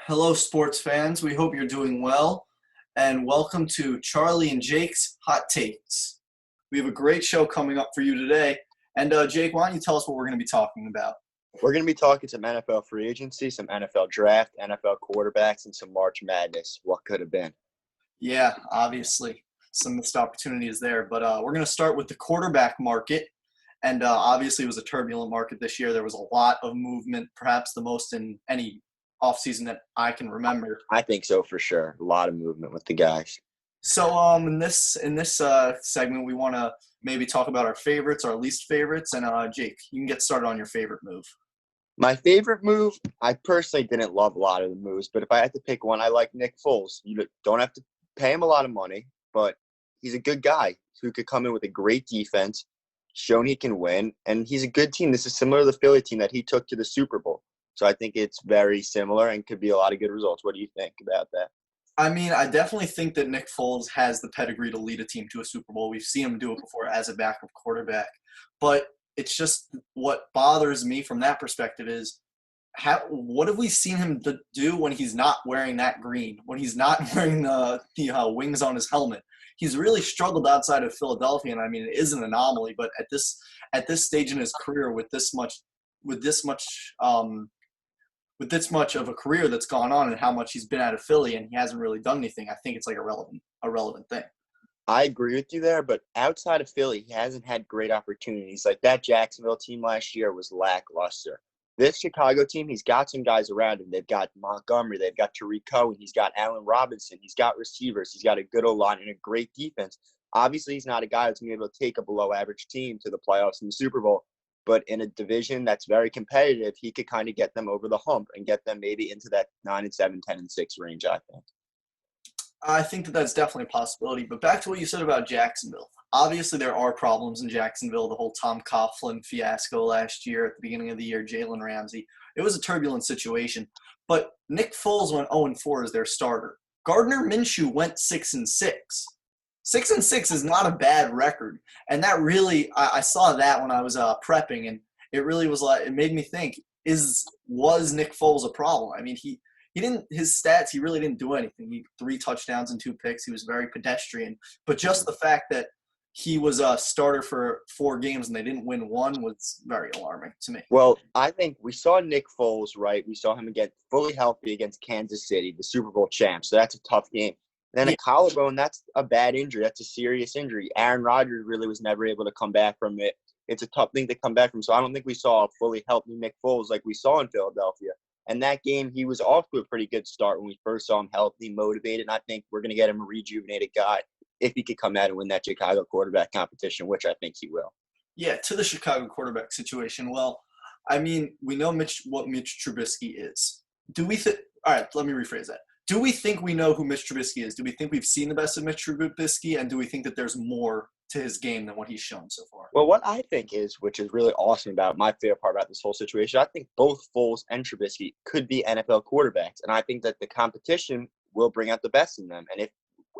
Hello, sports fans. We hope you're doing well, and welcome to Charlie and Jake's Hot Takes. We have a great show coming up for you today. And Jake, why don't you tell us what we're going to be talking about? We're going to be talking some NFL free agency, some NFL draft, NFL quarterbacks, and some March Madness. What could have been? Yeah, obviously, some missed opportunities there. But we're going to start with the quarterback market. And obviously, it was a turbulent market this year. There was a lot of movement, perhaps the most in any offseason that I can remember. I think so for sure. A lot of movement with the guys. So in this segment, we want to maybe talk about our favorites, our least favorites, and Jake, you can get started on your favorite move. My favorite move, I personally didn't love a lot of the moves, but if I had to pick one, I like Nick Foles. You don't have to pay him a lot of money, but he's a good guy who could come in with a great defense, shown he can win, and he's a good team. This is similar to the Philly team that he took to the Super Bowl. So I think it's very similar and could be a lot of good results. What do you think about that? I mean, I definitely think that Nick Foles has the pedigree to lead a team to a Super Bowl. We've seen him do it before as a backup quarterback. But it's just what bothers me from that perspective is what have we seen him do when he's not wearing that green, when he's not wearing the wings on his helmet? He's really struggled outside of Philadelphia, and I mean, it is an anomaly. But at this stage in his career, with this much of a career that's gone on and how much he's been out of Philly and he hasn't really done anything, I think it's like a relevant thing. I agree with you there, but outside of Philly, he hasn't had great opportunities. Like that Jacksonville team last year was lackluster. This Chicago team, he's got some guys around him. They've got Montgomery. They've got Tariq Cohen. He's got Allen Robinson. He's got receivers. He's got a good O-line and a great defense. Obviously, he's not a guy that's going to be able to take a below-average team to the playoffs and the Super Bowl. But in a division that's very competitive, he could kind of get them over the hump and get them maybe into that 9-7, 10-6 range, I think. I think that that's definitely a possibility. But back to what you said about Jacksonville. Obviously, there are problems in Jacksonville. The whole Tom Coughlin fiasco last year, at the beginning of the year, Jalen Ramsey. It was a turbulent situation. But Nick Foles went 0-4 as their starter. Gardner Minshew went 6-6. 6-6 is not a bad record. And that really, I saw that when I was prepping, and it really was like, it made me think, was Nick Foles a problem? I mean, he didn't, his stats, he really didn't do anything. He 3 touchdowns and 2 picks. He was very pedestrian. But just the fact that he was a starter for 4 games and they didn't win one was very alarming to me. Well, I think we saw Nick Foles, right? We saw him get fully healthy against Kansas City, the Super Bowl champs. So that's a tough game. Then a collarbone, that's a bad injury. That's a serious injury. Aaron Rodgers really was never able to come back from it. It's a tough thing to come back from. So I don't think we saw a fully healthy Nick Foles like we saw in Philadelphia. And that game, he was off to a pretty good start when we first saw him healthy, motivated. And I think we're going to get him a rejuvenated guy if he could come out and win that Chicago quarterback competition, which I think he will. Yeah, to the Chicago quarterback situation. Well, I mean, we know what Mitch Trubisky is. All right, let me rephrase that. Do we think we know who Mitch Trubisky is? Do we think we've seen the best of Mitch Trubisky? And do we think that there's more to his game than what he's shown so far? Well, what I think is, which is really awesome about my favorite part about this whole situation, I think both Foles and Trubisky could be NFL quarterbacks. And I think that the competition will bring out the best in them. And if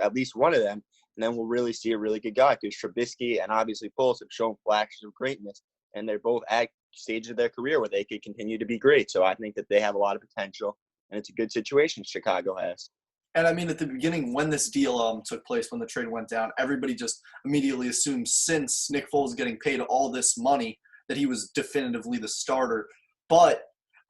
at least one of them, then we'll really see a really good guy. Because Trubisky and obviously Foles have shown flashes of greatness. And they're both at stages of their career where they could continue to be great. So I think that they have a lot of potential. And it's a good situation Chicago has. And I mean, at the beginning, when this deal took place, when the trade went down, everybody just immediately assumed since Nick Foles is getting paid all this money that he was definitively the starter. But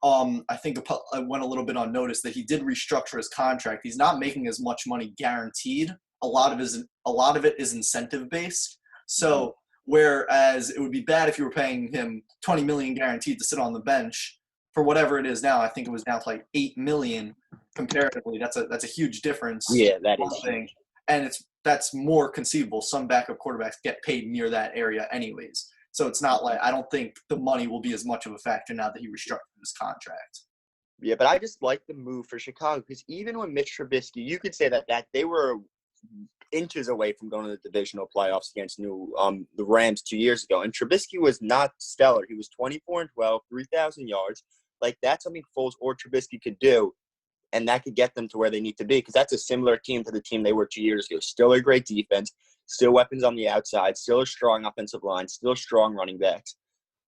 I think I went a little bit unnoticed that he did restructure his contract. He's not making as much money guaranteed. A lot of it is incentive based. So whereas it would be bad if you were paying him $20 million guaranteed to sit on the bench. For whatever it is now, I think it was down to like $8 million comparatively. That's a huge difference. Yeah, that is huge. And that's more conceivable. Some backup quarterbacks get paid near that area anyways. So it's not like I don't think the money will be as much of a factor now that he restructured his contract. Yeah, but I just like the move for Chicago because even when Mitch Trubisky, you could say that they were inches away from going to the divisional playoffs against the Rams 2 years ago. And Trubisky was not stellar. He was 24-12, 3,000 yards. Like, that's something Foles or Trubisky could do, and that could get them to where they need to be because that's a similar team to the team they were 2 years ago. Still a great defense, still weapons on the outside, still a strong offensive line, still strong running backs.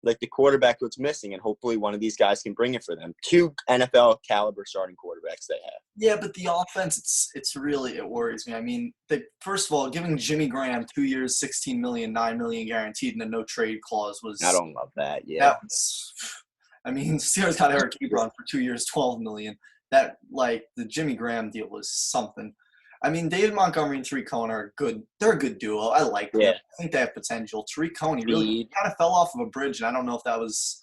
Like, the quarterback was missing, and hopefully one of these guys can bring it for them. 2 NFL-caliber starting quarterbacks. quarterbacks they have. Yeah, but the offense, it worries me. I mean, first of all, giving Jimmy Graham 2 years, 16 million, 9 million guaranteed, and a no trade clause I was don't love that. Yeah, that was. I mean, Steelers got Eric Ebron for 2 years, 12 million. That the Jimmy Graham deal was something. I mean, David Montgomery and Tariq Cohen are good. They're a good duo. I like them. Yeah. I think they have potential. Tariq Cohen, he really kind of fell off of a bridge, and I don't know if that was.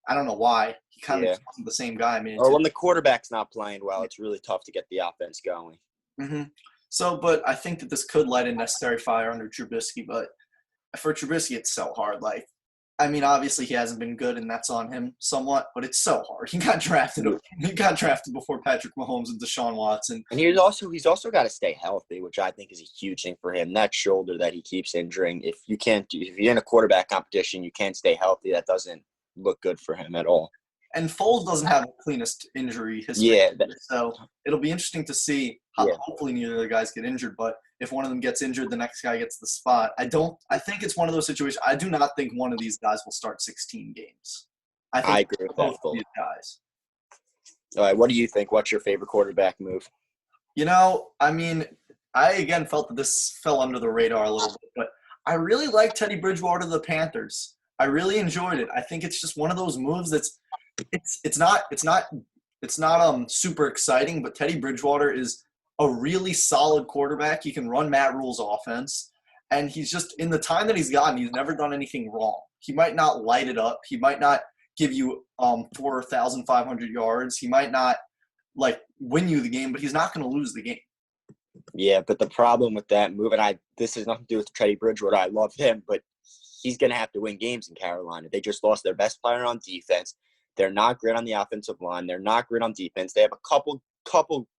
I don't know why. He kind of wasn't the same guy. I mean, or when the quarterback's not playing well, it's really tough to get the offense going. Mm-hmm. So, but I think that this could light a necessary fire under Trubisky. But for Trubisky, it's so hard. I mean, obviously he hasn't been good, and that's on him somewhat. But it's so hard. He got drafted. He got drafted before Patrick Mahomes and Deshaun Watson. And he's also got to stay healthy, which I think is a huge thing for him. That shoulder that he keeps injuring. If you're in a quarterback competition, you can't stay healthy. That doesn't look good for him at all. And Foles doesn't have the cleanest injury history. Yeah. So it'll be interesting to see how hopefully neither of the guys get injured. But if one of them gets injured, the next guy gets the spot. I think it's one of those situations. I do not think one of these guys will start 16 games. I agree with both of these guys. All right, what do you think? What's your favorite quarterback move? I mean, I again felt that this fell under the radar a little bit, but I really like Teddy Bridgewater to the Panthers. I really enjoyed it. I think it's just one of those moves that's it's not super exciting, but Teddy Bridgewater is a really solid quarterback. He can run Matt Rule's offense, and he's just in the time that he's gotten, he's never done anything wrong. He might not light it up. He might not give you 4,500 yards. He might not win you the game, but he's not going to lose the game. Yeah, but the problem with that move, and this has nothing to do with Teddy Bridgewater. I love him, but he's going to have to win games in Carolina. They just lost their best player on defense. They're not great on the offensive line. They're not great on defense. They have a couple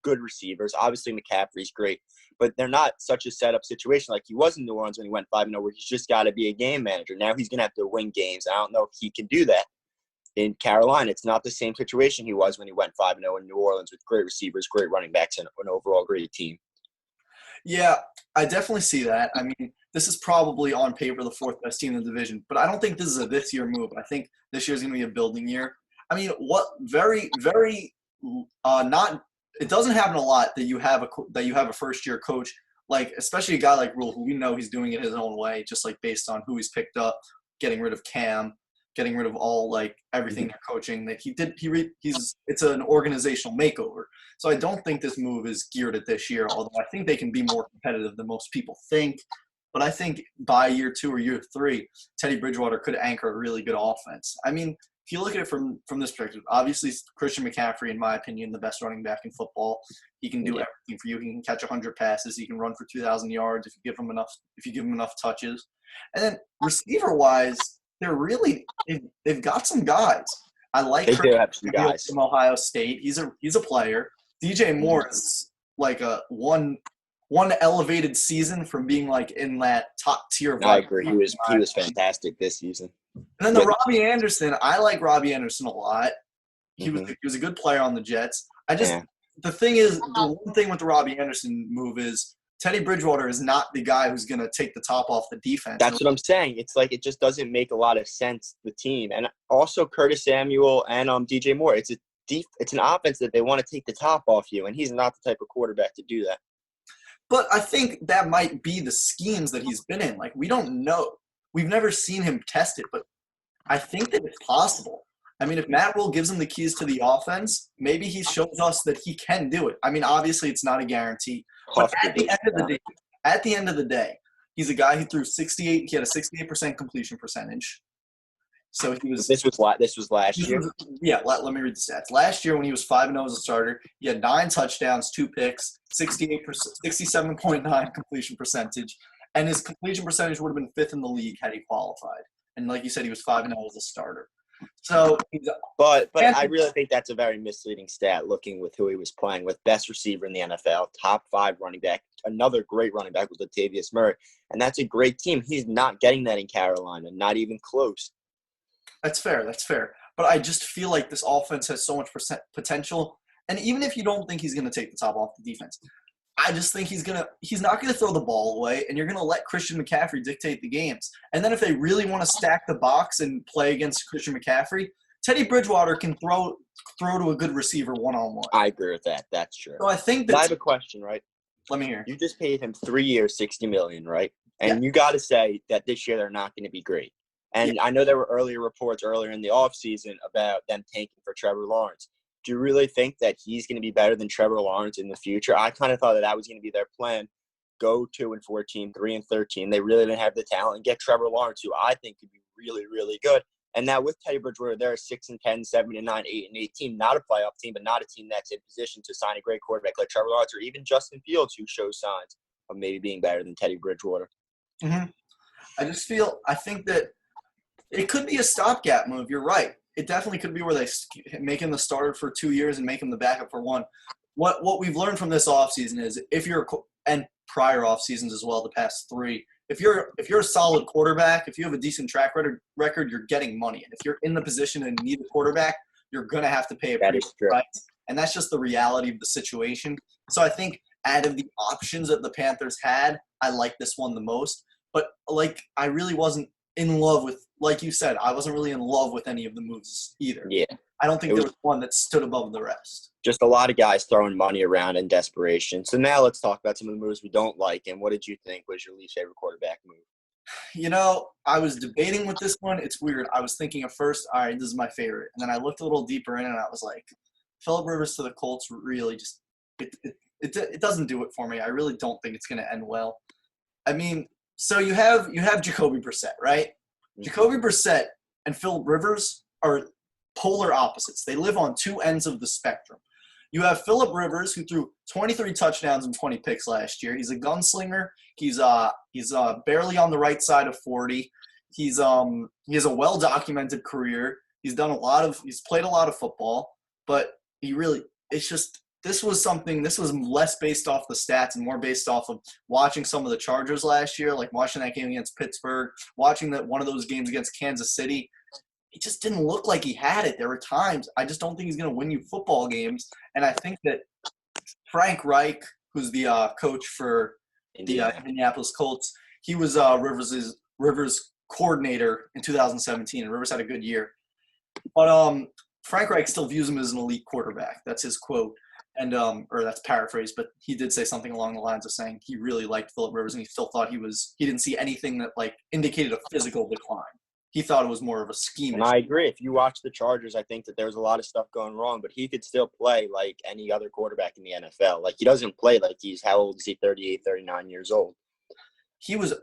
good receivers. Obviously, McCaffrey's great, but they're not such a setup situation like he was in New Orleans when he went 5-0, where he's just got to be a game manager. Now he's going to have to win games. I don't know if he can do that. In Carolina, it's not the same situation he was when he went 5-0 in New Orleans with great receivers, great running backs, and an overall great team. Yeah, I definitely see that. I mean, this is probably on paper the fourth best team in the division, but I don't think this is a this year move. I think this year is going to be a building year. I mean, it doesn't happen a lot that you have a first year coach, especially a guy like Rule, who we know he's doing it his own way, just based on who he's picked up, getting rid of Cam, getting rid of all everything they're coaching that he did. It's an organizational makeover. So I don't think this move is geared at this year, although I think they can be more competitive than most people think. But I think by year 2 or year 3, Teddy Bridgewater could anchor a really good offense. I mean, if you look at it from this perspective, obviously Christian McCaffrey, in my opinion, the best running back in football. He can do everything for you. He can catch 100 passes. He can run for 2,000 yards if you give him enough touches. And then receiver-wise, they've got some guys. I like they do have some guys from Ohio State. He's a player. DJ Moore is a one elevated season from being in that top tier. I agree. He was fantastic this season. And then Robbie Anderson, I like Robbie Anderson a lot. He was a good player on the Jets. The thing is, the one thing with the Robbie Anderson move is Teddy Bridgewater is not the guy who's going to take the top off the defense. That's what I'm saying. It's it just doesn't make a lot of sense, the team. And also Curtis Samuel and DJ Moore. It's an offense that they want to take the top off you, and he's not the type of quarterback to do that. But I think that might be the schemes that he's been in. We don't know. We've never seen him test it, but I think that it's possible. I mean, if Matt Rule gives him the keys to the offense, maybe he shows us that he can do it. I mean, obviously it's not a guarantee. But at the end of the day, he's a guy who threw 68. He had a 68% completion percentage. So he was. This was last year. Yeah, let me read the stats. Last year, when he was 5-0 as a starter, he had 9 touchdowns, 2 picks, 67.9 completion percentage, and his completion percentage would have been 5th in the league had he qualified. And like you said, he was 5-0 as a starter. So, but I really think that's a very misleading stat. Looking with who he was playing with, best receiver in the NFL, top 5 running back, another great running back was Latavius Murray, and that's a great team. He's not getting that in Carolina, not even close. That's fair. But I just feel like this offense has so much potential, and even if you don't think he's going to take the top off the defense, I just think he's not going to throw the ball away, and you're going to let Christian McCaffrey dictate the games. And then if they really want to stack the box and play against Christian McCaffrey, Teddy Bridgewater can throw to a good receiver one-on-one. I agree with that. That's true. So I think But I that. have a question, right? Let me hear. You just paid him 3 years, $60 million, right? And Yeah. you got to say that this year they're not going to be great. And I know there were earlier reports earlier in the offseason about them tanking for Trevor Lawrence. Do you really think that he's going to be better than Trevor Lawrence in the future? I kind of thought that was going to be their plan. Go 2-14, 3-13. They really didn't have the talent, and get Trevor Lawrence, who I think could be really, really good. And now with Teddy Bridgewater, they're a 6-10, 7-9, 8-8 team, not a playoff team, but not a team that's in position to sign a great quarterback like Trevor Lawrence or even Justin Fields, who shows signs of maybe being better than Teddy Bridgewater. Mm-hmm. I think that it could be a stopgap move. You're right. It definitely could be where they make him the starter for 2 years and make him the backup for one. What we've learned from this offseason is and prior off seasons as well, the past 3, if you're a solid quarterback, if you have a decent track record, you're getting money. And if you're in the position and need a quarterback, you're going to have to pay a pretty good price. And that's just the reality of the situation. So I think out of the options that the Panthers had, I like this one the most. But I really wasn't in love with, like you said, I wasn't really in love with any of the moves either. Yeah. I don't think there was one that stood above the rest. Just a lot of guys throwing money around in desperation. So now let's talk about some of the moves we don't like. And what did you think was your least favorite quarterback move? I was debating with this one. It's weird. I was thinking at first, all right, this is my favorite. And then I looked a little deeper in and I was like, Phillip Rivers to the Colts really just it doesn't do it for me. I really don't think it's going to end well. I mean, so you have Jacoby Brissett, right? Mm-hmm. Jacoby Brissett and Phillip Rivers are polar opposites. They live on two ends of the spectrum. You have Phillip Rivers, who threw 23 touchdowns and 20 picks last year. He's a gunslinger. He's barely on the right side of 40. He has a well-documented career. He's played a lot of football, but this was less based off the stats and more based off of watching some of the Chargers last year, like watching that game against Pittsburgh, watching one of those games against Kansas City. He just didn't look like he had it. There were times I just don't think he's going to win you football games. And I think that Frank Reich, who's the coach for the Indianapolis Colts, he was Rivers' coordinator in 2017, and Rivers had a good year. But Frank Reich still views him as an elite quarterback. That's his quote. And or that's paraphrased, but he did say something along the lines of saying he really liked Phillip Rivers and he still thought he didn't see anything that indicated a physical decline. He thought it was more of a scheme. And I agree. If you watch the Chargers, I think that there's a lot of stuff going wrong, but he could still play like any other quarterback in the NFL. Like, he doesn't play like how old is he? 38, 39 years old. He was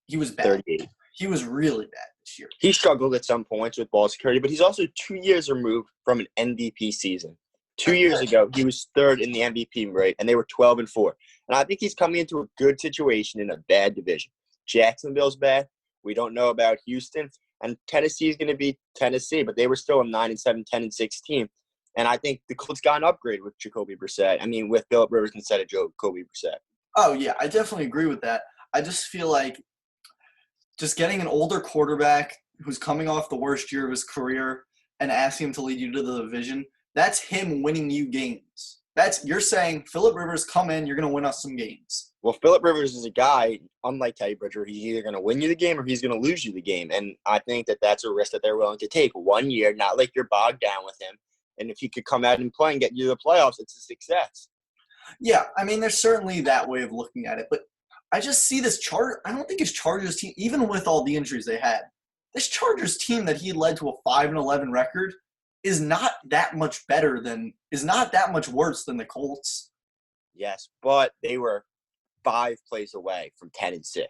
bad. 38. He was really bad this year. He struggled at some points with ball security, but he's also 2 years removed from an MVP season. 2 years ago, he was third in the MVP rate, and they were 12-4. And I think he's coming into a good situation in a bad division. Jacksonville's bad. We don't know about Houston. And Tennessee is going to be Tennessee, but they were still a 9-7, 10-6 team. And I think the Colts got an upgrade with Jacoby Brissett. I mean, with Phillip Rivers instead of Jacoby Brissett. Oh, yeah, I definitely agree with that. I just feel like just getting an older quarterback who's coming off the worst year of his career and asking him to lead you to the division, that's him winning you games. You're saying, Phillip Rivers, come in, you're going to win us some games. Well, Phillip Rivers is a guy, unlike Teddy Bridgewater, he's either going to win you the game or he's going to lose you the game. And I think that that's a risk that they're willing to take. 1 year, not like you're bogged down with him. And if he could come out and play and get you to the playoffs, it's a success. Yeah, I mean, there's certainly that way of looking at it. But I just see this I don't think his Chargers team, even with all the injuries they had, this Chargers team that he led to a 5-11 record is not that much worse than the Colts. Yes, but they were 5 plays away from 10-6.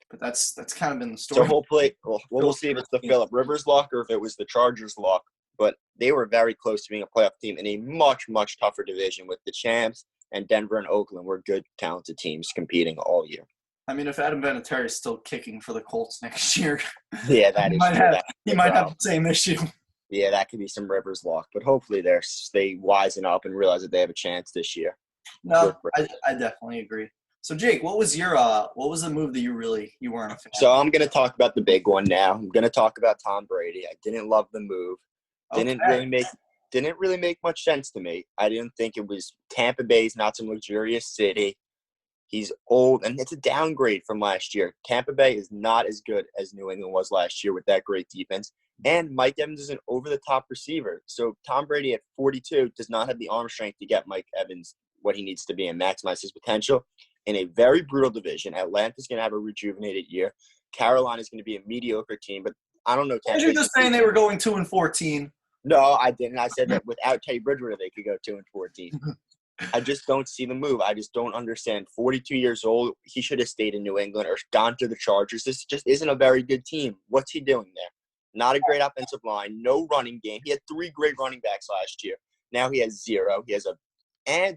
But that's kind of been the story. So hopefully, we'll see if it's the Phillip Rivers luck or if it was the Chargers luck. But they were very close to being a playoff team in a much, much tougher division with the champs, and Denver and Oakland were good, talented teams competing all year. I mean, if Adam Vinatieri is still kicking for the Colts next year, yeah, that is true. He might have the same issue. Yeah, that could be some Rivers luck. But hopefully they wisen up and realize that they have a chance this year. No, I definitely agree. So, Jake, what was the move that you weren't a fan of? So I'm going to talk about the big one now. I'm going to talk about Tom Brady. I didn't love the move. Didn't really make much sense to me. I didn't think it was Tampa Bay's not some luxurious city. He's old, and it's a downgrade from last year. Tampa Bay is not as good as New England was last year with that great defense. And Mike Evans is an over-the-top receiver. So Tom Brady at 42 does not have the arm strength to get Mike Evans what he needs to be and maximize his potential. In a very brutal division, Atlanta's going to have a rejuvenated year. Carolina's going to be a mediocre team, but I don't know. Did you just saying they were going 2-14? No, I didn't. I said that without Teddy Bridgewater, they could go 2-14. I just don't see the move. I just don't understand. 42 years old, he should have stayed in New England or gone to the Chargers. This just isn't a very good team. What's he doing there? Not a great offensive line, no running game. He had 3 great running backs last year. Now he has 0. He has a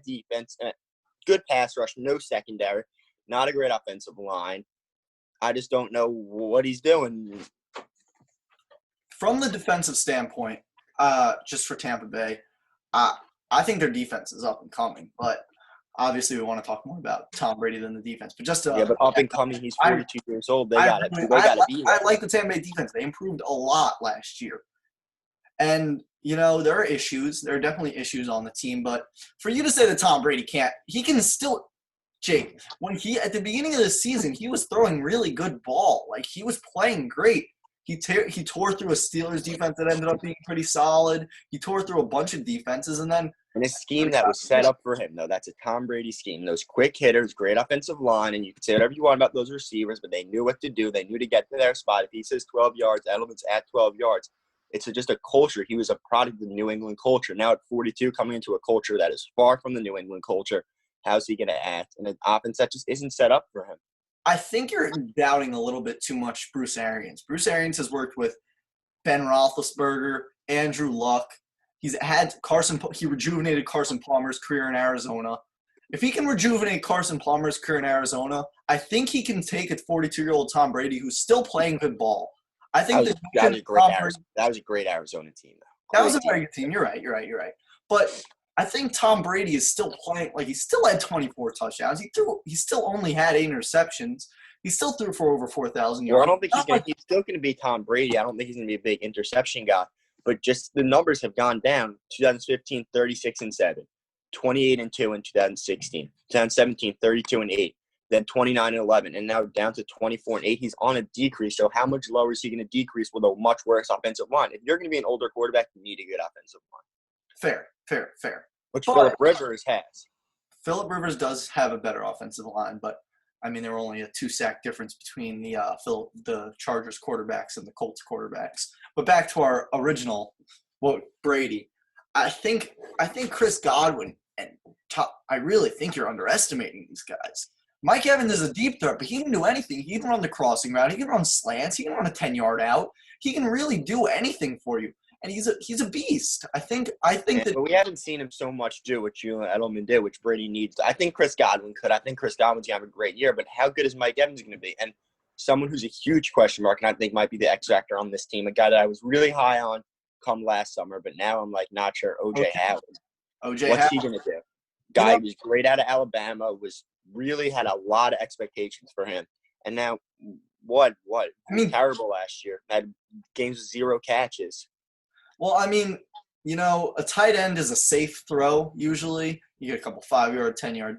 defense, good pass rush, no secondary, not a great offensive line. I just don't know what he's doing. From the defensive standpoint, just for Tampa Bay, I think their defense is up and coming, but obviously we want to talk more about Tom Brady than the defense. But just but up and coming, he's 42 years old. They got to be there. I like the Tampa Bay defense. They improved a lot last year. And, there are issues. There are definitely issues on the team. But for you to say that Tom Brady he can still – Jake, at the beginning of the season, he was throwing really good ball. Like, he was playing great. He tore through a Steelers defense that ended up being pretty solid. He tore through a bunch of defenses, and then – and a scheme that was set up for him, though. That's a Tom Brady scheme. Those quick hitters, great offensive line, and you can say whatever you want about those receivers, but they knew what to do. They knew to get to their spot. If he says 12 yards, Edelman's at 12 yards. It's just a culture. He was a product of the New England culture. Now at 42, coming into a culture that is far from the New England culture, how's he going to act? And an offense that just isn't set up for him. I think you're doubting a little bit too much Bruce Arians. Bruce Arians has worked with Ben Roethlisberger, Andrew Luck. He's had he rejuvenated Carson Palmer's career in Arizona. If he can rejuvenate Carson Palmer's career in Arizona, I think he can take a 42-year-old Tom Brady who's still playing good ball. I think that was a great Arizona team, though. That was a very good team. You're right. But I think Tom Brady is still playing – like, he still had 24 touchdowns. He still only had 8 interceptions. He still threw for over 4,000 yards. Well, I don't think he's still going to be Tom Brady. I don't think he's going to be a big interception guy. But just the numbers have gone down. 2015, 36-7. 28-2 in 2016. 2017, 32-8. Then 29-11. And now down to 24-8. He's on a decrease. So how much lower is he going to decrease with a much worse offensive line? If you're going to be an older quarterback, you need a good offensive line. Fair. Which Phillip Rivers has. Phillip Rivers does have a better offensive line, but I mean, there were only a 2-sack difference between the Chargers quarterbacks and the Colts quarterbacks. But back to our original, Brady. I think Chris Godwin I really think you're underestimating these guys. Mike Evans is a deep threat, but he can do anything. He can run the crossing route. He can run slants. He can run a 10-yard out. He can really do anything for you. And he's a beast. I think that we haven't seen him so much do what Julian Edelman did, which Brady needs. I think Chris Godwin could. I think Chris Godwin's gonna have a great year, but how good is Mike Evans gonna be? And someone who's a huge question mark, and I think might be the X factor on this team, a guy that I was really high on come last summer, but now I'm like not sure. OJ Howard. What's he gonna do? Guy was great out of Alabama, was really had a lot of expectations for him, and now what? I mean, terrible last year. Had games with 0 catches. Well, I mean, a tight end is a safe throw usually. You get a couple 5-yard, 10-yard.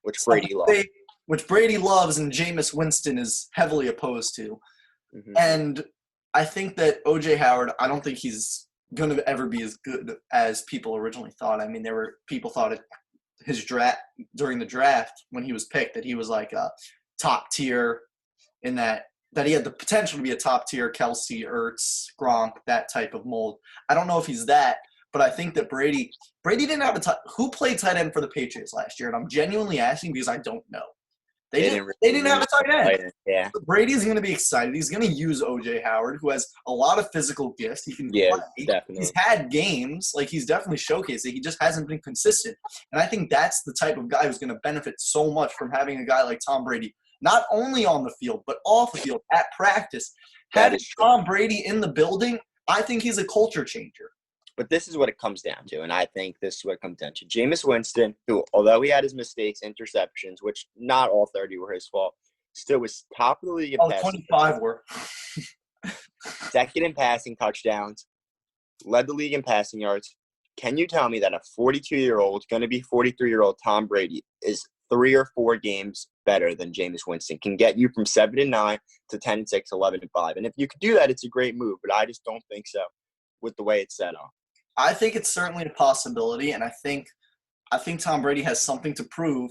Which Brady loves. Which Brady loves and Jameis Winston is heavily opposed to. Mm-hmm. And I think that O.J. Howard, I don't think he's going to ever be as good as people originally thought. I mean, people thought his draft during the draft when he was picked that he was like a top tier in that he had the potential to be a top-tier Kelsey, Ertz, Gronk, that type of mold. I don't know if he's that, but I think that Brady didn't have who played tight end for the Patriots last year? And I'm genuinely asking because I don't know. They didn't have a tight end. Yeah. Brady's going to be excited. He's going to use O.J. Howard, who has a lot of physical gifts. He can play. Definitely. He's had games. Like, he's definitely showcased it. He just hasn't been consistent. And I think that's the type of guy who's going to benefit so much from having a guy like Tom Brady, not only on the field, but off the field, at practice. Having Tom Brady in the building, I think he's a culture changer. But this is what it comes down to, and I think this is what it comes down to. Jameis Winston, who, although he had his mistakes, interceptions, which not all 30 were his fault, still was top of the league in passing. 25 were. Second in passing touchdowns, led the league in passing yards. Can you tell me that a 42-year-old, going to be 43-year-old Tom Brady is 3 or 4 games better than Jameis Winston. Can get you from 7-9 to 10-6, 11-5. And if you could do that, it's a great move. But I just don't think so with the way it's set up. I think it's certainly a possibility, and I think Tom Brady has something to prove.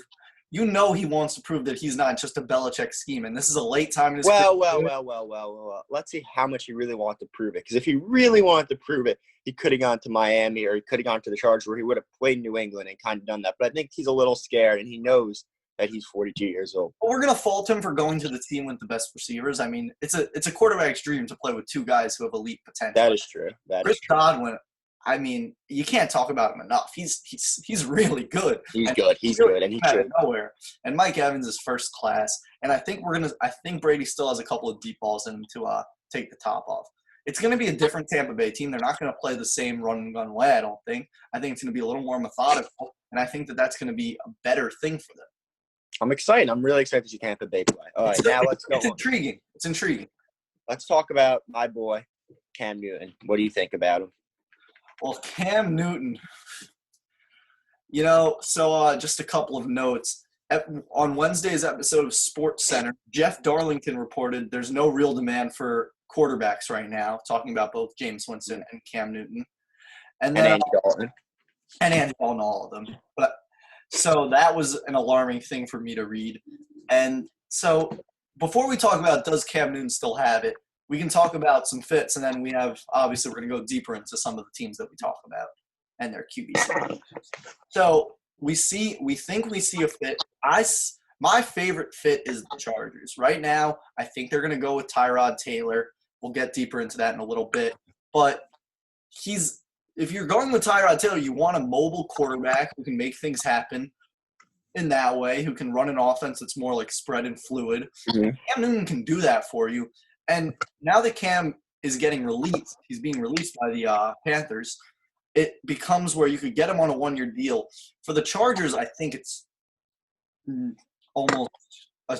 You know he wants to prove that he's not just a Belichick scheme, and this is a late time in his career. Well. Let's see how much he really wanted to prove it. Because if he really wanted to prove it, he could have gone to Miami or he could have gone to the Chargers where he would have played New England and kind of done that. But I think he's a little scared, and he knows that he's 42 years old. But we're going to fault him for going to the team with the best receivers. I mean, it's a quarterback's dream to play with two guys who have elite potential. That is true. Chris Godwin, I mean, you can't talk about him enough. He's really good. He's good, and he out should. of nowhere. And Mike Evans is first class. And I think Brady still has a couple of deep balls in him to take the top off. It's going to be a different Tampa Bay team. They're not going to play the same run and gun way, I don't think. I think it's going to be a little more methodical, and I think that that's going to be a better thing for them. I'm excited. I'm really excited to see Tampa Bay play. All right, now let's go. It's intriguing. Let's talk about my boy, Cam Newton. What do you think about him? Well, Cam Newton, just a couple of notes. On Wednesday's episode of Sports Center, Jeff Darlington reported there's no real demand for quarterbacks right now, talking about both Jameis Winston and Cam Newton. And Andy Dalton. And Andy Dalton, all of them. So that was an alarming thing for me to read. And so before we talk about does Cam Newton still have it, we can talk about some fits, and then obviously we're going to go deeper into some of the teams that we talk about and their QBs. So we think we see a fit. My favorite fit is the Chargers. Right now, I think they're going to go with Tyrod Taylor. We'll get deeper into that in a little bit. But if you're going with Tyrod Taylor, you want a mobile quarterback who can make things happen in that way, who can run an offense that's more like spread and fluid. Mm-hmm. Cam Newton can do that for you. And now that Cam is getting released, he's being released by the Panthers, it becomes where you could get him on a one-year deal. For the Chargers, I think it's almost a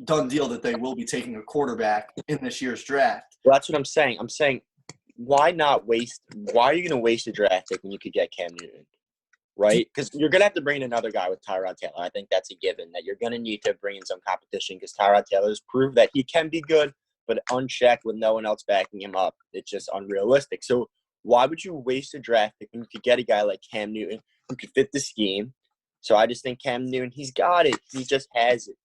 done deal that they will be taking a quarterback in this year's draft. Well, that's what I'm saying. I'm saying, why are you going to waste a draft pick when you could get Cam Newton? Right? Because you're going to have to bring in another guy with Tyrod Taylor. I think that's a given, that you're going to need to bring in some competition because Tyrod Taylor has proved that he can be good, but unchecked with no one else backing him up, it's just unrealistic. So why would you waste a draft pick when you could get a guy like Cam Newton who could fit the scheme? So I just think Cam Newton, he's got it. He just has it.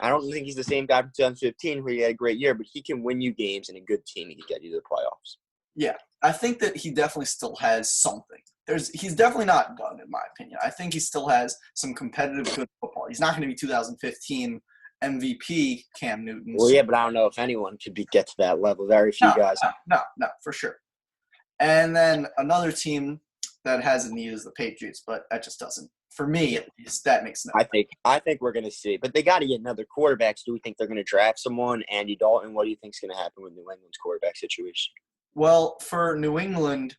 I don't think he's the same guy from 2015 where he had a great year, but he can win you games in a good team. He can get you to the playoffs. Yeah, I think that he definitely still has something. He's definitely not done, in my opinion. I think he still has some competitive good football. He's not going to be 2015 MVP Cam Newton. Well, yeah, but I don't know if anyone could get to that level. Very few guys. No, for sure. And then another team that has a need is the Patriots, but that just doesn't. For me, at least, that makes no sense. I think we're going to see. But they got to get another quarterback. So do we think they're going to draft someone? Andy Dalton, what do you think is going to happen with New England's quarterback situation? Well, for New England,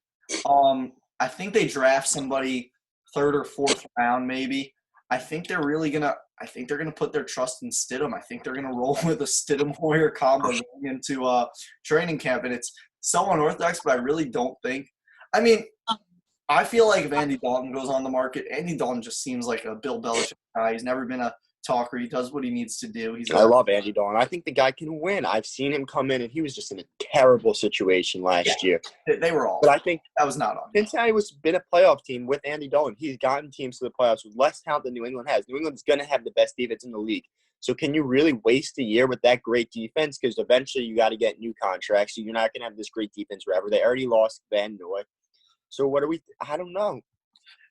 I think they draft somebody third or fourth round, maybe. I think they're gonna put their trust in Stidham. I think they're gonna roll with a Stidham-Hoyer combo going into training camp, and it's so unorthodox, but I really don't think. I mean, I feel like if Andy Dalton goes on the market, Andy Dalton just seems like a Bill Belichick guy. He's never been a talker. He does what he needs to do. I love Andy Dalton. I think the guy can win. I've seen him come in, and he was just in a terrible situation last year. They were all. But I think that was not on. Cincinnati has been a playoff team with Andy Dalton. He's gotten teams to the playoffs with less talent than New England has. New England's going to have the best defense in the league. So can you really waste a year with that great defense? Because eventually you got to get new contracts. So you're not going to have this great defense forever. They already lost Van Noy. So what I don't know.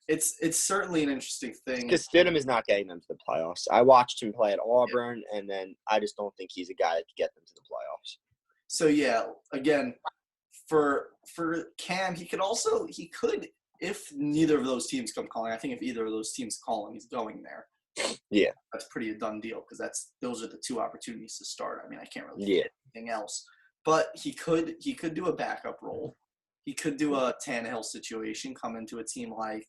It's certainly an interesting thing. Because Stidham is not getting them to the playoffs. I watched him play at Auburn, and then I just don't think he's a guy that could get them to the playoffs. So, yeah, again, for Cam, he could, if neither of those teams come calling, I think if either of those teams call him, he's going there. Yeah. That's pretty a done deal because those are the two opportunities to start. I mean, I can't really do anything else. But he could do a backup role. He could do a Tannehill situation, come into a team like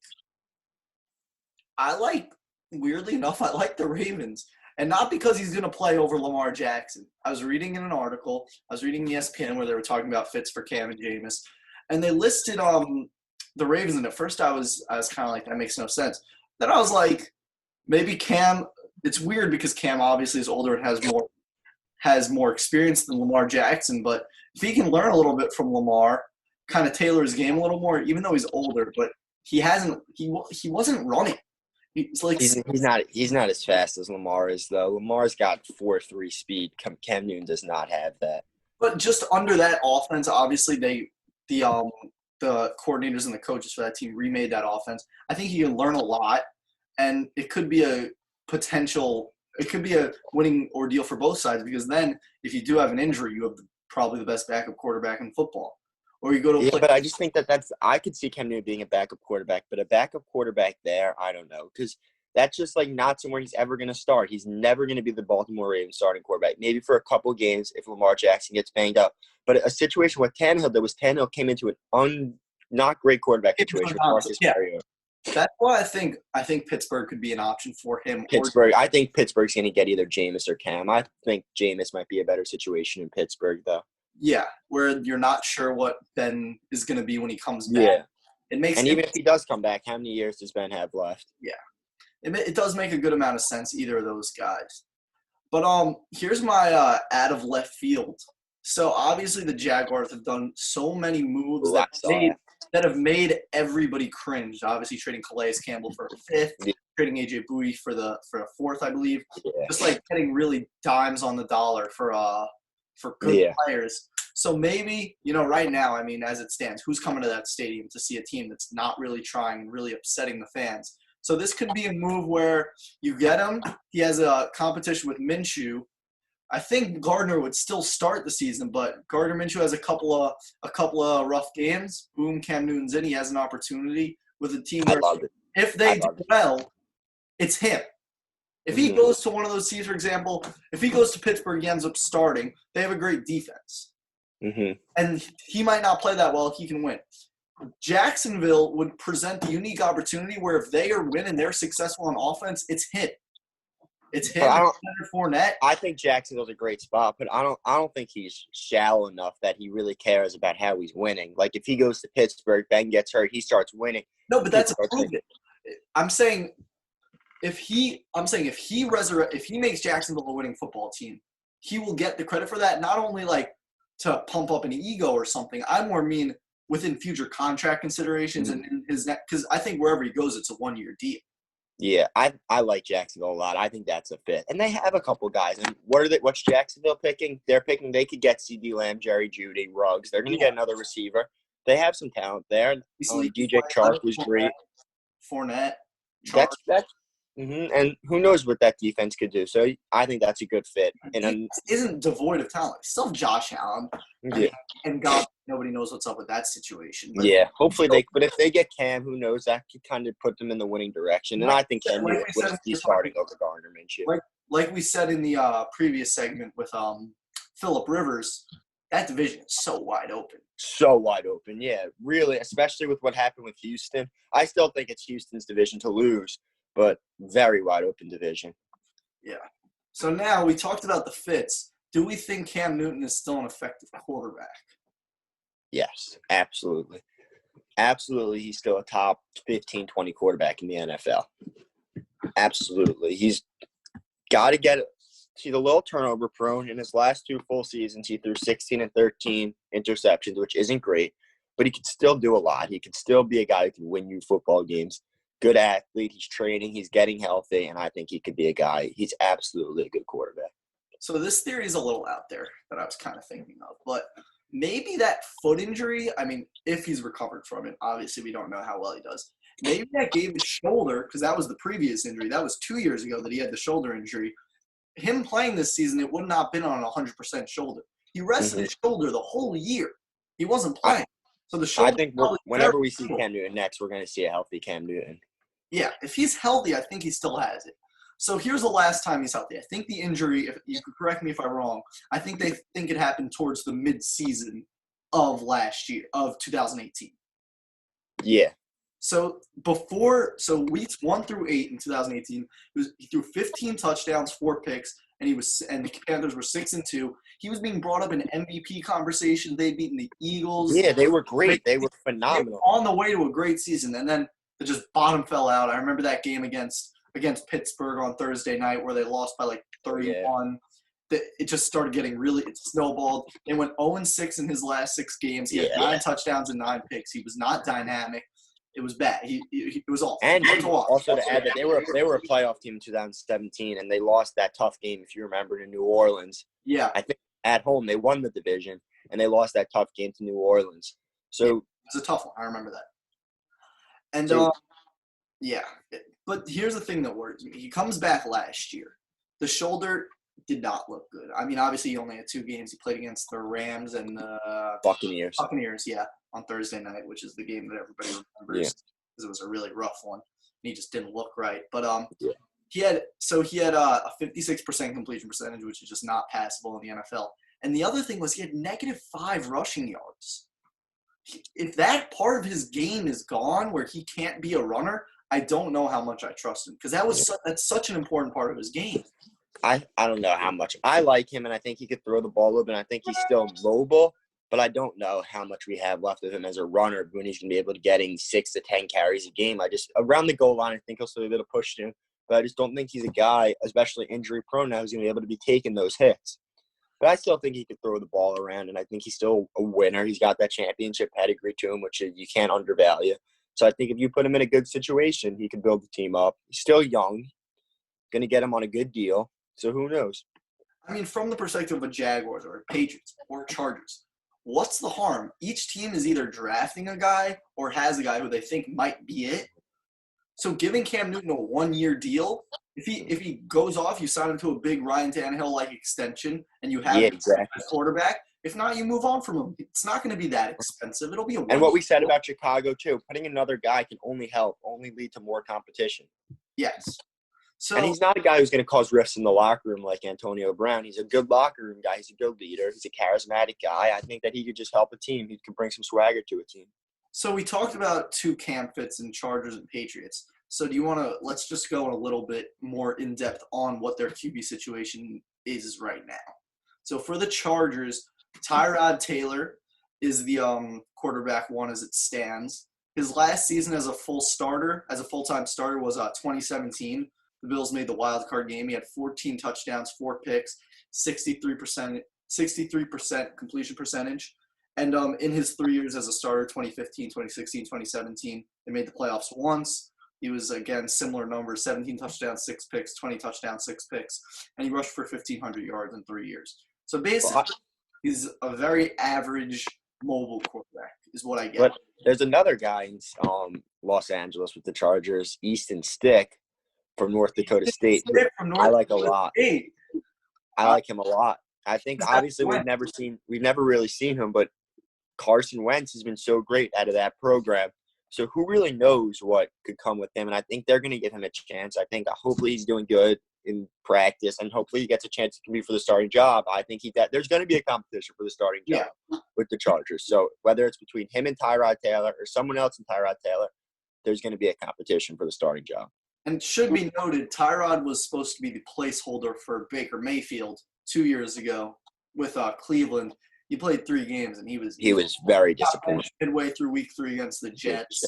weirdly enough, I like the Ravens. And not because he's going to play over Lamar Jackson. I was reading in an article, ESPN, where they were talking about fits for Cam and Jameis. And they listed the Ravens, and at first I was kind of like, that makes no sense. Then I was like, maybe Cam it's weird because Cam obviously is older and has more experience than Lamar Jackson, but if he can learn a little bit from Lamar, kind of tailor his game a little more, even though he's older, but he wasn't running. It's like He's not as fast as Lamar is though. Lamar's got 4.3 speed. Cam Newton does not have that. But just under that offense, obviously the coordinators and the coaches for that team remade that offense. I think he can learn a lot, and it could be a winning ordeal for both sides, because then if you do have an injury, you have probably the best backup quarterback in football. Or you go to but I just think I could see Cam Newton being a backup quarterback, but a backup quarterback there, I don't know, because that's just like not somewhere he's ever going to start. He's never going to be the Baltimore Ravens starting quarterback. Maybe for a couple games if Lamar Jackson gets banged up. But a situation with Tannehill came into an not great quarterback situation with Marcus Mariota. That's why I think Pittsburgh could be an option for him. I think Pittsburgh's going to get either Jameis or Cam. I think Jameis might be a better situation in Pittsburgh, though. Yeah, where you're not sure what Ben is going to be when he comes back. Yeah. Even if he does come back, how many years does Ben have left? Yeah. It does make a good amount of sense, either of those guys. But here's my out of left field. So obviously the Jaguars have done so many moves that have made everybody cringe. Obviously trading Calais Campbell for a fifth, trading AJ Bouye for a fourth, I believe. Yeah. Just like getting really dimes on the dollar for good players. So maybe, right now, I mean, as it stands, who's coming to that stadium to see a team that's not really trying and really upsetting the fans? So this could be a move where you get him. He has a competition with Minshew. I think Gardner would still start the season, but Gardner Minshew has a couple of rough games. Boom, Cam Newton's in. He has an opportunity with a team where if they do well, it's him. If he goes to one of those teams, for example, if he goes to Pittsburgh, he ends up starting. They have a great defense. Mm-hmm. And he might not play that well if he can win. Jacksonville would present the unique opportunity where if they are winning, they're successful on offense, it's him. It's him and Fournette. I think Jacksonville's a great spot, but I don't think he's shallow enough that he really cares about how he's winning. Like if he goes to Pittsburgh, Ben gets hurt, he starts winning. No, but that's a prove it. I'm saying if he makes Jacksonville a winning football team, he will get the credit for that. Not only like to pump up an ego or something. I more mean within future contract considerations and in his neck, because I think wherever he goes, it's a 1-year deal. Yeah, I like Jacksonville a lot. I think that's a fit, and they have a couple guys. And what's Jacksonville picking? They're picking. They could get CeeDee Lamb, Jerry Jeudy, Ruggs. They're going to get another receiver. They have some talent there. DJ Chark was great. Fournette. That's and who knows what that defense could do. So I think that's a good fit. And isn't devoid of talent. Still Josh Allen. Yeah. And God, nobody knows what's up with that situation. But hopefully but if they get Cam, who knows, that could kind of put them in the winning direction. And I think Cam would be starting over Gardner Minshew. Like we said in the previous segment with Phillip Rivers, that division is so wide open. So wide open, yeah. Really, especially with what happened with Houston. I still think it's Houston's division to lose, but very wide open division. Yeah. So now we talked about the fits. Do we think Cam Newton is still an effective quarterback? Yes, absolutely. Absolutely, he's still a top 15, 20 quarterback in the NFL. Absolutely. He's got to get – he's a little turnover prone. In his last 2 full seasons, he threw 16 and 13 interceptions, which isn't great, but he could still do a lot. He could still be a guy who can win you football games. Good athlete. He's training. He's getting healthy, and I think he could be a guy. He's absolutely a good quarterback. So this theory is a little out there that I was kind of thinking of, but maybe that foot injury, I mean, if he's recovered from it, obviously we don't know how well he does. Maybe that gave his shoulder, because that was the previous injury. That was 2 years ago that he had the shoulder injury. Him playing this season, it would not have been on a 100% shoulder. He rested his shoulder the whole year. He wasn't playing. So the shoulder. I think whenever we see Cam Newton next, we're going to see a healthy Cam Newton. Yeah, if he's healthy, I think he still has it. So here's the last time he's healthy. I think the injury, if you could correct me if I'm wrong, I think they think it happened towards the mid-season of last year, of 2018. Yeah. So weeks 1 through 8 in 2018, he threw 15 touchdowns, 4 picks, and the Panthers were 6-2. He was being brought up in MVP conversation. They'd beaten the Eagles. Yeah, they were great. They were phenomenal. They were on the way to a great season, and then the just bottom fell out. I remember that game against against Pittsburgh on Thursday night where they lost by like 31. It just started getting it snowballed. They went 0-6 in his last 6 games. He had 9 touchdowns and 9 picks. He was not dynamic. It was bad. It was awful. And also to add that they were a playoff team in 2017, and they lost that tough game, if you remember, to New Orleans. Yeah. I think at home they won the division, and they lost that tough game to New Orleans. So it was a tough one. I remember that. And but here's the thing that worries me. He comes back last year. The shoulder did not look good. I mean, obviously he only had 2 games. He played against the Rams and the Buccaneers. On Thursday night, which is the game that everybody remembers because it was a really rough one. And he just didn't look right. But he had a 56% completion percentage, which is just not passable in the NFL. And the other thing was he had -5 rushing yards. If that part of his game is gone, where he can't be a runner, I don't know how much I trust him because that's such an important part of his game. I don't know how much. I like him, and I think he could throw the ball a little bit. I think he's still mobile, but I don't know how much we have left of him as a runner when he's going to be able to getting 6 to 10 carries a game. Around the goal line, I think he'll still be able to push him, but I just don't think he's a guy, especially injury-prone now, who's going to be able to be taking those hits. But I still think he could throw the ball around, and I think he's still a winner. He's got that championship pedigree to him, which you can't undervalue. So I think if you put him in a good situation, he can build the team up. He's still young, going to get him on a good deal. So who knows? I mean, from the perspective of a Jaguars or a Patriots or Chargers, what's the harm? Each team is either drafting a guy or has a guy who they think might be it. So giving Cam Newton a 1-year deal, if he goes off, you sign him to a big Ryan Tannehill-like extension, and you have a quarterback. If not, you move on from him. It's not going to be that expensive. It'll be And what we said about Chicago, too, putting another guy can only lead to more competition. Yes. So, and he's not a guy who's going to cause rifts in the locker room like Antonio Brown. He's a good locker room guy. He's a good leader. He's a charismatic guy. I think that he could just help a team. He could bring some swagger to a team. So we talked about 2 Cam fits in Chargers and Patriots. So do you want to – let's just go a little bit more in-depth on what their QB situation is right now. So for the Chargers, Tyrod Taylor is the quarterback 1 as it stands. His last season as a full-time starter was 2017. The Bills made the wild card game. He had 14 touchdowns, 4 picks, 63% completion percentage. And in his 3 years as a starter, 2015, 2016, 2017, they made the playoffs once. He was, again, similar numbers, 17 touchdowns, 6 picks, 20 touchdowns, 6 picks. And he rushed for 1,500 yards in 3 years. So basically, he's a very average mobile quarterback is what I get. But there's another guy in Los Angeles with the Chargers, Easton Stick, from North Dakota State. I like a lot. I like him a lot. I think obviously we've never really seen him, but Carson Wentz has been so great out of that program. So who really knows what could come with him? And I think they're going to give him a chance. I think hopefully he's doing good in practice, and hopefully he gets a chance to compete for the starting job. I think there's going to be a competition for the starting job with the Chargers. So whether it's between him and Tyrod Taylor or someone else and Tyrod Taylor, there's going to be a competition for the starting job. And should be noted, Tyrod was supposed to be the placeholder for Baker Mayfield 2 years ago with Cleveland. He played 3 games, and he was very disappointed midway through week 3 against the Jets.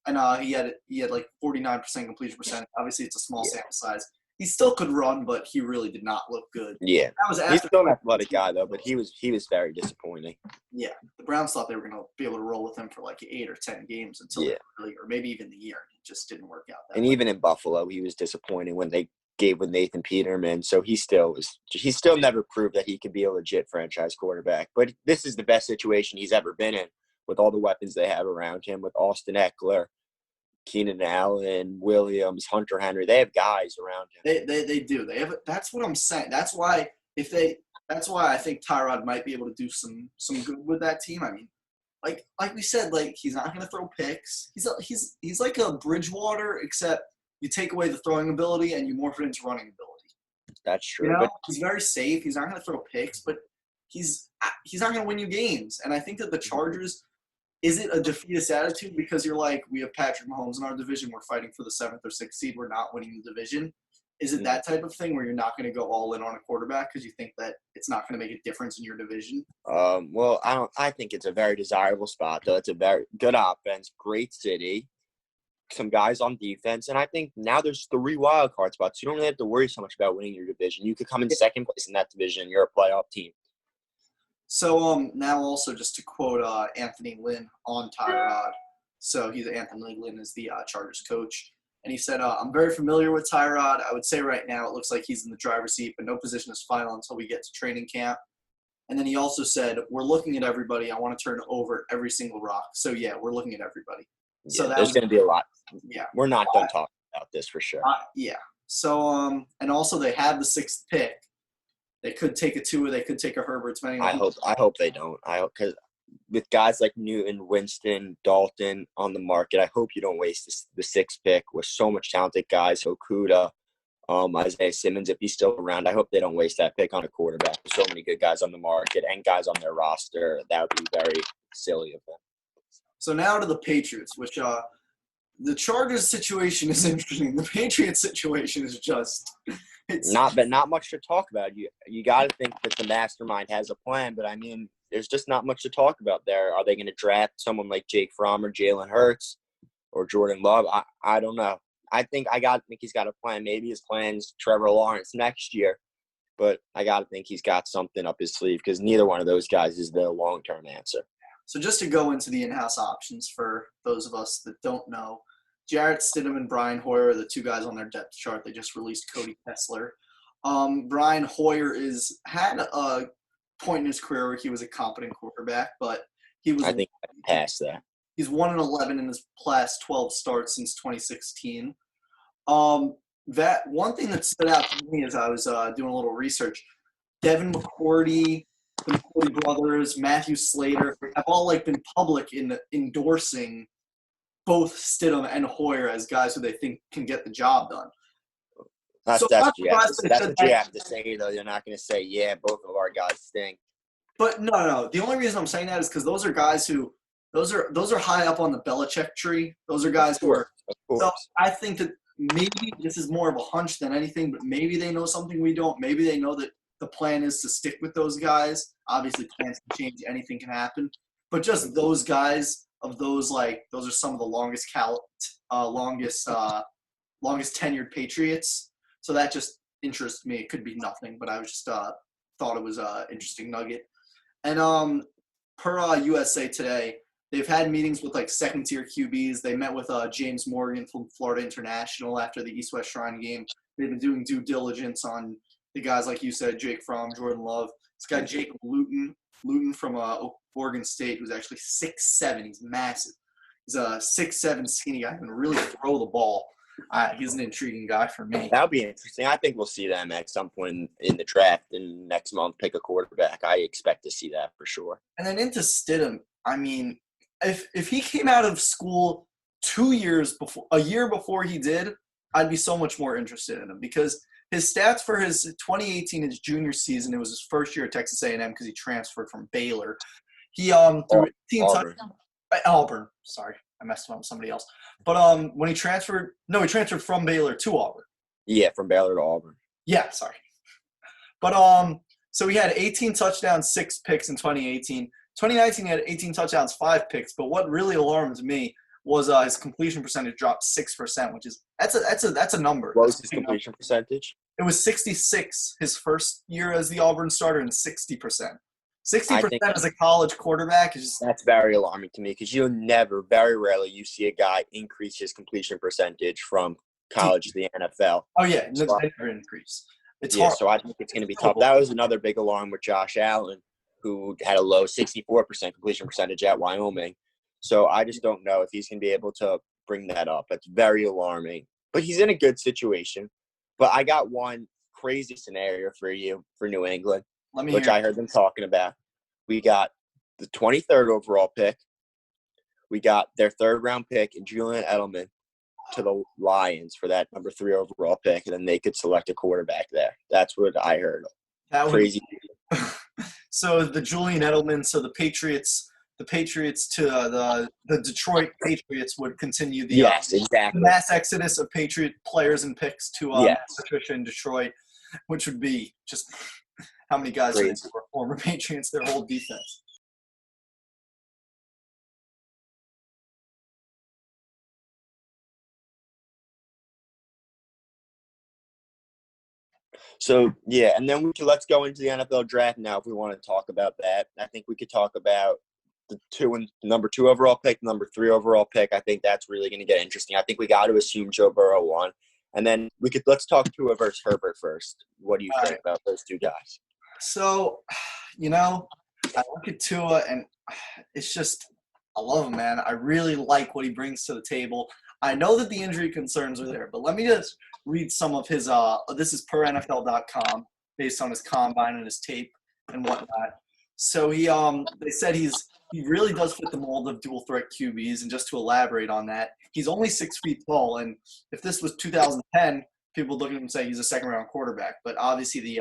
And he had like 49% completion percentage. Obviously, it's a small sample size. He still could run, but he really did not look good. Yeah, he's still an athletic guy though, but he was very disappointing. Yeah, the Browns thought they were going to be able to roll with him for like 8 or 10 games until or maybe even the year. It just didn't work out. Even in Buffalo, he was disappointing when they gave with Nathan Peterman. So he still never proved that he could be a legit franchise quarterback. But this is the best situation he's ever been in with all the weapons they have around him, with Austin Eckler, Keenan Allen, Williams, Hunter Henry. They have guys around him. They do. They have. That's what I'm saying. That's why That's why I think Tyrod might be able to do some good with that team. I mean, like we said, like he's not going to throw picks. He's like a Bridgewater, except you take away the throwing ability and you morph it into running ability. That's true. You know? He's very safe. He's not going to throw picks, but he's not going to win you games. And I think that the Chargers. Is it a defeatist attitude because you're like, we have Patrick Mahomes in our division, we're fighting for the 7th or 6th seed, we're not winning the division? Is it that type of thing where you're not going to go all in on a quarterback because you think that it's not going to make a difference in your division? Well, I think it's a very desirable spot, though. It's a very good offense, great city, some guys on defense, and I think now there's 3 wild card spots. You don't really have to worry so much about winning your division. You could come in second place in that division. You're a playoff team. So now also just to quote Anthony Lynn on Tyrod. So Anthony Lynn is the Chargers coach. And he said, I'm very familiar with Tyrod. I would say right now it looks like he's in the driver's seat, but no position is final until we get to training camp. And then he also said, we're looking at everybody. I want to turn over every single rock. So, yeah, we're looking at everybody. Yeah, so there's going to be a lot. Yeah. We're not done talking about this for sure. Yeah. So, and also they have the 6th pick. They could take a Tua. They could take a Herbert. I hope they don't. Because with guys like Newton, Winston, Dalton on the market, I hope you don't waste the 6th pick with so much talented guys. Okuda, Isaiah Simmons, if he's still around, I hope they don't waste that pick on a quarterback. There's so many good guys on the market and guys on their roster. That would be very silly of them. So now to the Patriots, which the Chargers situation is interesting. The Patriots situation is just not much to talk about. You got to think that the mastermind has a plan, but I mean, there's just not much to talk about there. Are they going to draft someone like Jake Fromm or Jalen Hurts or Jordan Love? I don't know. I think he's got a plan. Maybe his plan's Trevor Lawrence next year, but I got to think he's got something up his sleeve because neither one of those guys is the long-term answer. So just to go into the in-house options for those of us that don't know, Jarrett Stidham and Brian Hoyer are the 2 guys on their depth chart. They just released Cody Kessler. Brian Hoyer had a point in his career where he was a competent quarterback, but I think past that. He's 1-11 in his last 12 starts since 2016. That one thing that stood out to me as I was doing a little research, Devin McCourty, the McCourty brothers, Matthew Slater have all been public in endorsing both Stidham and Hoyer as guys who they think can get the job done. That's what you have to say, though. You're not going to say, yeah, both of our guys stink. But no. The only reason I'm saying that is because those are guys who those are high up on the Belichick tree. Those are guys who are. So I think that maybe this is more of a hunch than anything, but maybe they know something we don't. Maybe they know that the plan is to stick with those guys. Obviously, plans can change. Anything can happen. But just those guys of those those are some of the longest tenured Patriots. So that just interests me. It could be nothing, but I was just thought it was an interesting nugget. And per USA Today, they've had meetings with second-tier QBs. They met with James Morgan from Florida International after the East-West Shrine game. They've been doing due diligence on the guys like you said, Jake Fromm, Jordan Love. This guy Jacob Luton from Oregon State, who's actually 6'7". He's massive. He's a 6'7" skinny guy who can really throw the ball. He's an intriguing guy for me. That would be interesting. I think we'll see them at some point in the draft in next month pick a quarterback. I expect to see that for sure. And then into Stidham, I mean, if he came out of school a year before he did, I'd be so much more interested in him because his stats for his 2018, his junior season, it was his first year at Texas A&M because he transferred from Baylor. He threw 18 touchdowns. Auburn. Sorry, I messed up with somebody else. But when he transferred from Baylor to Auburn. Yeah, from Baylor to Auburn. Yeah, sorry. But so he had 18 touchdowns, 6 picks in 2018. 2019 he had 18 touchdowns, 5 picks. But what really alarmed me was his completion percentage dropped 6%, which is that's a number. What was his completion percentage? It was 66 his first year as the Auburn starter and 60%. 60% as a college quarterback is just – that's very alarming to me because very rarely you see a guy increase his completion percentage from college to the NFL. Oh, yeah, never increase. It's hard. So I think it's going to be tough. That was another big alarm with Josh Allen, who had a low 64% completion percentage at Wyoming. So I just don't know if he's going to be able to bring that up. That's very alarming. But he's in a good situation. But I got one crazy scenario for you for New England, which I heard them talking about. We got the 23rd overall pick. We got their 3rd round pick and Julian Edelman to the Lions for that number 3 overall pick, and then they could select a quarterback there. That's what I heard. Crazy. So the Julian Edelman, so the Patriots to the Detroit Patriots would continue the mass exodus of Patriot players and picks to Patricia in Detroit, which would be just how many guys were former Patriots, their whole defense. So yeah, and then let's go into the NFL draft now if we want to talk about that. I think we could talk about the number 2 overall pick, number 3 overall pick. I think that's really going to get interesting. I think we got to assume Joe Burrow won, and then let's talk Tua versus Herbert first. What do you All think right. about those two guys? So, I look at Tua and it's just I love him, man. I really like what he brings to the table. I know that the injury concerns are there, but let me just read some of his this is per NFL.com based on his combine and his tape and whatnot. So they said he really does fit the mold of dual threat QBs, and just to elaborate on that, he's only 6 feet tall, and if this was 2010, people look at him and say he's a second round quarterback. But obviously the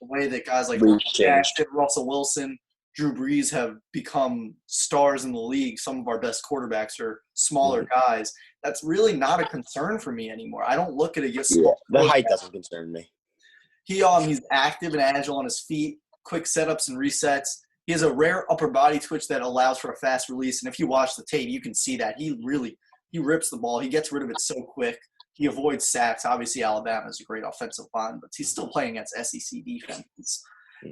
way that guys like Jackson, Russell Wilson, Drew Brees have become stars in the league, some of our best quarterbacks are smaller guys. That's really not a concern for me anymore. I don't look at it as small. The height doesn't concern me. He's active and agile on his feet, quick setups and resets. He has a rare upper body twitch that allows for a fast release. And if you watch the tape, you can see that he rips the ball. He gets rid of it so quick. He avoids sacks. Obviously, Alabama is a great offensive line, but he's still playing against SEC defenses.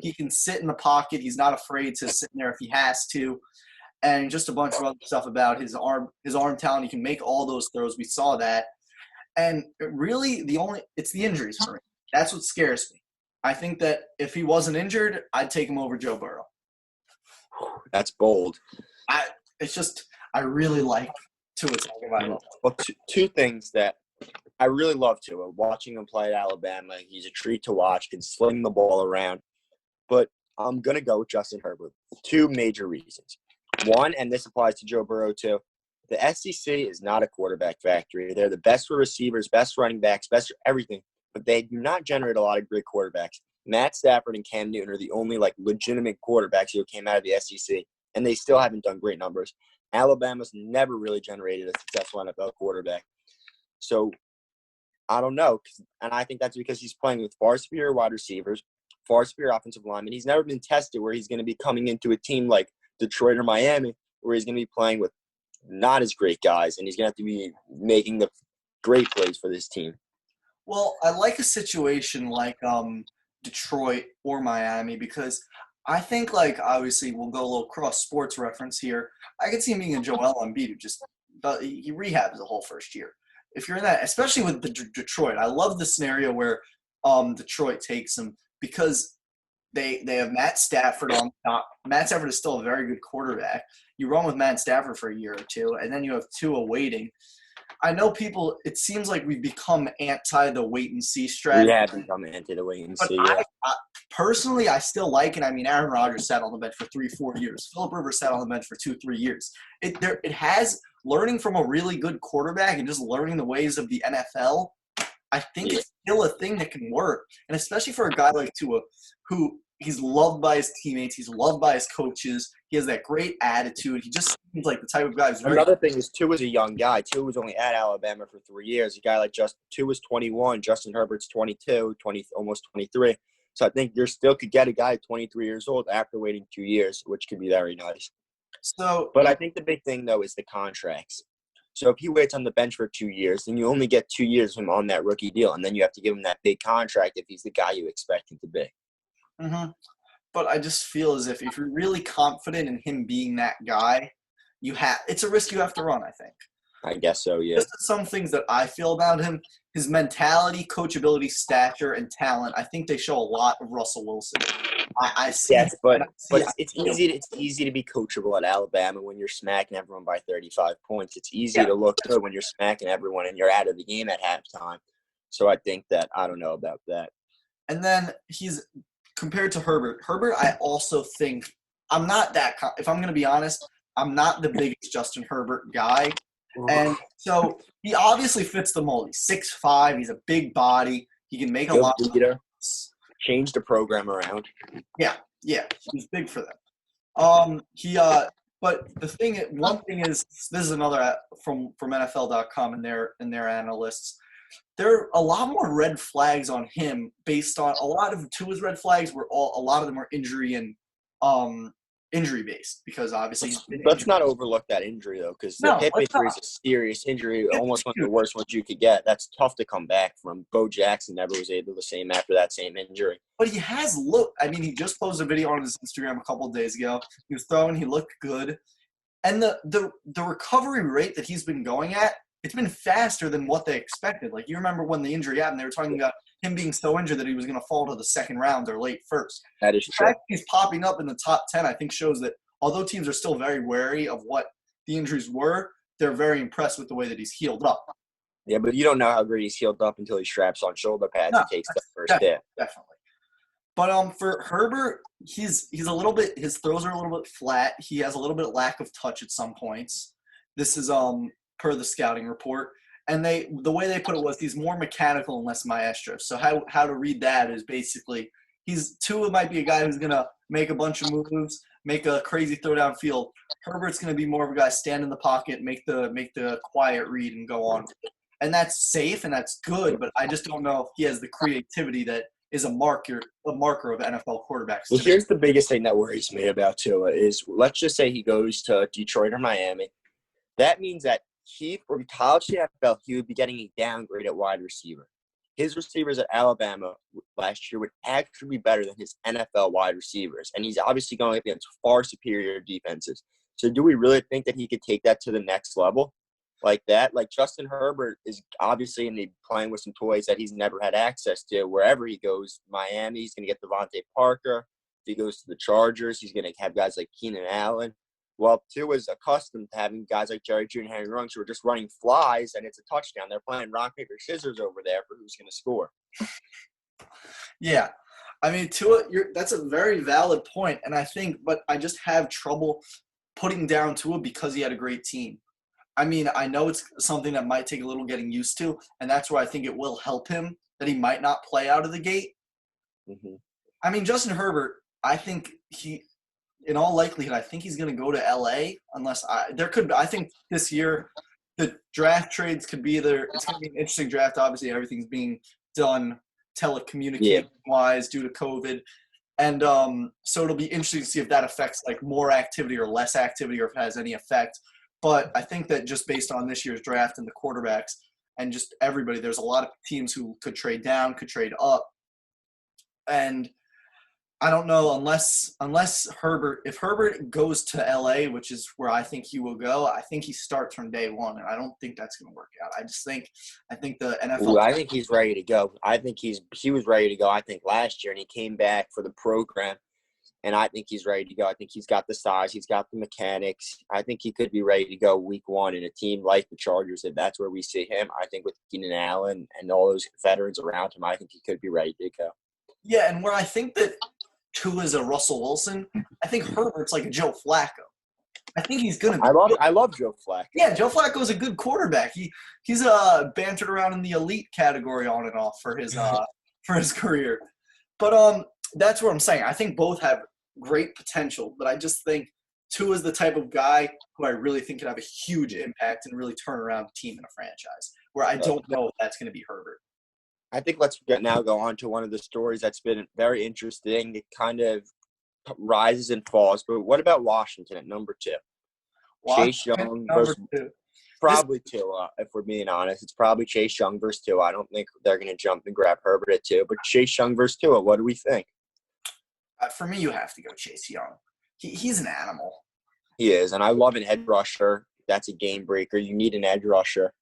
He can sit in the pocket. He's not afraid to sit in there if he has to. And just a bunch of other stuff about his arm talent. He can make all those throws. We saw that. And really, it's the injuries for me. That's what scares me. I think that if he wasn't injured, I'd take him over Joe Burrow. That's bold. I really like Tua Tagovailoa. Well, two things that I really love Tua. Watching him play at Alabama, he's a treat to watch. Can sling the ball around. But I'm gonna go with Justin Herbert. 2 major reasons. One, and this applies to Joe Burrow too. The SEC is not a quarterback factory. They're the best for receivers, best running backs, best for everything. But they do not generate a lot of great quarterbacks. Matt Stafford and Cam Newton are the only legitimate quarterbacks who came out of the SEC, and they still haven't done great numbers. Alabama's never really generated a successful NFL quarterback. So I don't know, and I think that's because he's playing with far superior wide receivers, far superior offensive linemen. He's never been tested where he's going to be coming into a team like Detroit or Miami, where he's going to be playing with not as great guys, and he's going to have to be making the great plays for this team. Well, I like a situation like Detroit or Miami because I think, obviously we'll go a little cross sports reference here. I could see him being a Joel Embiid who he rehabs the whole first year. If you're in that, especially with Detroit, I love the scenario where Detroit takes him because they have Matt Stafford on top. Matt Stafford is still a very good quarterback. You run with Matt Stafford for a year or two, and then you have Tua waiting. I know it seems like we've become anti the wait-and-see strategy. We have become anti the wait-and-see, yeah. Personally, I still like it. I mean, Aaron Rodgers sat on the bench for 3-4 years. Philip Rivers sat on the bench for 2-3 years. It has learning from a really good quarterback and just learning the ways of the NFL. I think it's still a thing that can work, and especially for a guy like Tua, who he's loved by his teammates, he's loved by his coaches. He has that great attitude. He just seems like the type of guy who's Another thing is Tua's a young guy. Tua was only at Alabama for 3 years. A guy like Tua's 21, Justin Herbert's 22, almost 23. So I think you still could get a guy 23 years old after waiting 2 years, which could be very nice. But I think the big thing, though, is the contracts. So if he waits on the bench for 2 years, then you only get 2 years of him on that rookie deal, and then you have to give him that big contract if he's the guy you expect him to be. Mm-hmm. But I just feel as if you're really confident in him being that guy, it's a risk you have to run, I think. I guess so, yeah. Just some things that I feel about him, his mentality, coachability, stature, and talent, I think they show a lot of Russell Wilson. I see. Yes, but it's easy to be coachable at Alabama when you're smacking everyone by 35 points. It's easy to look good when you're smacking everyone and you're out of the game at halftime. So I think that I don't know about that. And then he's compared to Herbert. Herbert, I also think I'm not that. If I'm going to be honest, I'm not the biggest Justin Herbert guy. And so he obviously fits the mold. He's 6'5". He's a big body. He can make a lot of change the program around. Yeah, he's big for them. But one thing is, this is another from NFL.com and their analysts. There are a lot more red flags on him based on a lot of Tua's red flags a lot of them are injury and injury based because obviously he's been Let's injured. not overlook that injury, though, because the No, hip let's injury not. is a serious injury, It's almost one of huge. the worst ones you could get. That's tough to come back from. Bo Jackson never was able to same after that same injury. But he has looked. I mean, he just posted a video on his Instagram a couple of days ago. He was throwing. He looked good, and the recovery rate that he's been going at, it's been faster than what they expected. Like you remember when the injury happened, they were talking about him being so injured that he was going to fall to the second round or late first. That is The true. fact he's popping up in the top 10, I think, shows that although teams are still very wary of what the injuries were, they're very impressed with the way that he's healed up. Yeah, but you don't know how great he's healed up until he straps on shoulder pads No, and takes that first step. Definitely. But for Herbert, he's a little bit, his throws are a little bit flat. He has a little bit of lack of touch at some points. This is per the scouting report. And the way they put it was he's more mechanical and less maestro. So how to read that is basically Tua might be a guy who's gonna make a bunch of moves, make a crazy throw downfield. Herbert's gonna be more of a guy stand in the pocket, make the quiet read and go on. And that's safe and that's good, but I just don't know if he has the creativity that is a marker of NFL quarterbacks. Well, today. here's the biggest thing that worries me about Tua is, let's just say he goes to Detroit or Miami. That means that from college to NFL, he would be getting a downgrade at wide receiver. His receivers at Alabama last year would actually be better than his NFL wide receivers, and he's obviously going against far superior defenses. So do we really think that he could take that to the next level like that? Like Justin Herbert is obviously playing with some toys that he's never had access to. Wherever he goes, Miami, he's going to get Devontae Parker. If he goes to the Chargers, he's going to have guys like Keenan Allen. Well, Tua is accustomed to having guys like Jerry Jeudy and Henry Ruggs who are just running flies, and it's a touchdown. They're playing rock, paper, scissors over there for who's going to score. Yeah. I mean, Tua, that's a very valid point, and but I just have trouble putting down Tua because he had a great team. I mean, I know it's something that might take a little getting used to, and that's where I think it will help him that he might not play out of the gate. Mm-hmm. I mean, Justin Herbert, I think in all likelihood, I think he's going to go to LA I think this year the draft trades could be there. It's going to be an interesting draft. Obviously, everything's being done telecommunication-wise due to COVID. And so it'll be interesting to see if that affects like more activity or less activity or if it has any effect. But I think that just based on this year's draft and the quarterbacks and just everybody, there's a lot of teams who could trade down, could trade up. And I don't know unless if Herbert goes to LA, which is where I think he will go, I think he starts from day one, and I don't think that's going to work out. I think the NFL. Ooh, I think he's ready to go. I think he was ready to go. I think last year, and he came back for the program, and I think he's ready to go. I think he's got the size, he's got the mechanics. I think he could be ready to go week one in a team like the Chargers. If that's where we see him, I think with Keenan Allen and all those veterans around him, I think he could be ready to go. Yeah, and where I think that Tua is a Russell Wilson, I think Herbert's like a Joe Flacco. I think he's gonna. I love Joe Flacco. Yeah, Joe Flacco is a good quarterback. He's bantered around in the elite category on and off for his career. But that's what I'm saying. I think both have great potential, but I just think Tua is the type of guy who I really think could have a huge impact and really turn around a team and a franchise. Where I don't know if that's going to be Herbert. I think let's now go on to one of the stories that's been very interesting. It kind of rises and falls. But what about Washington at number 2? Chase Young versus probably Tua, if we're being honest. It's probably Chase Young versus Tua. I don't think they're going to jump and grab Herbert at 2. But Chase Young versus Tua, what do we think? For me, you have to go Chase Young. He's an animal. He is, and I love an edge rusher. That's a game breaker. You need an edge rusher.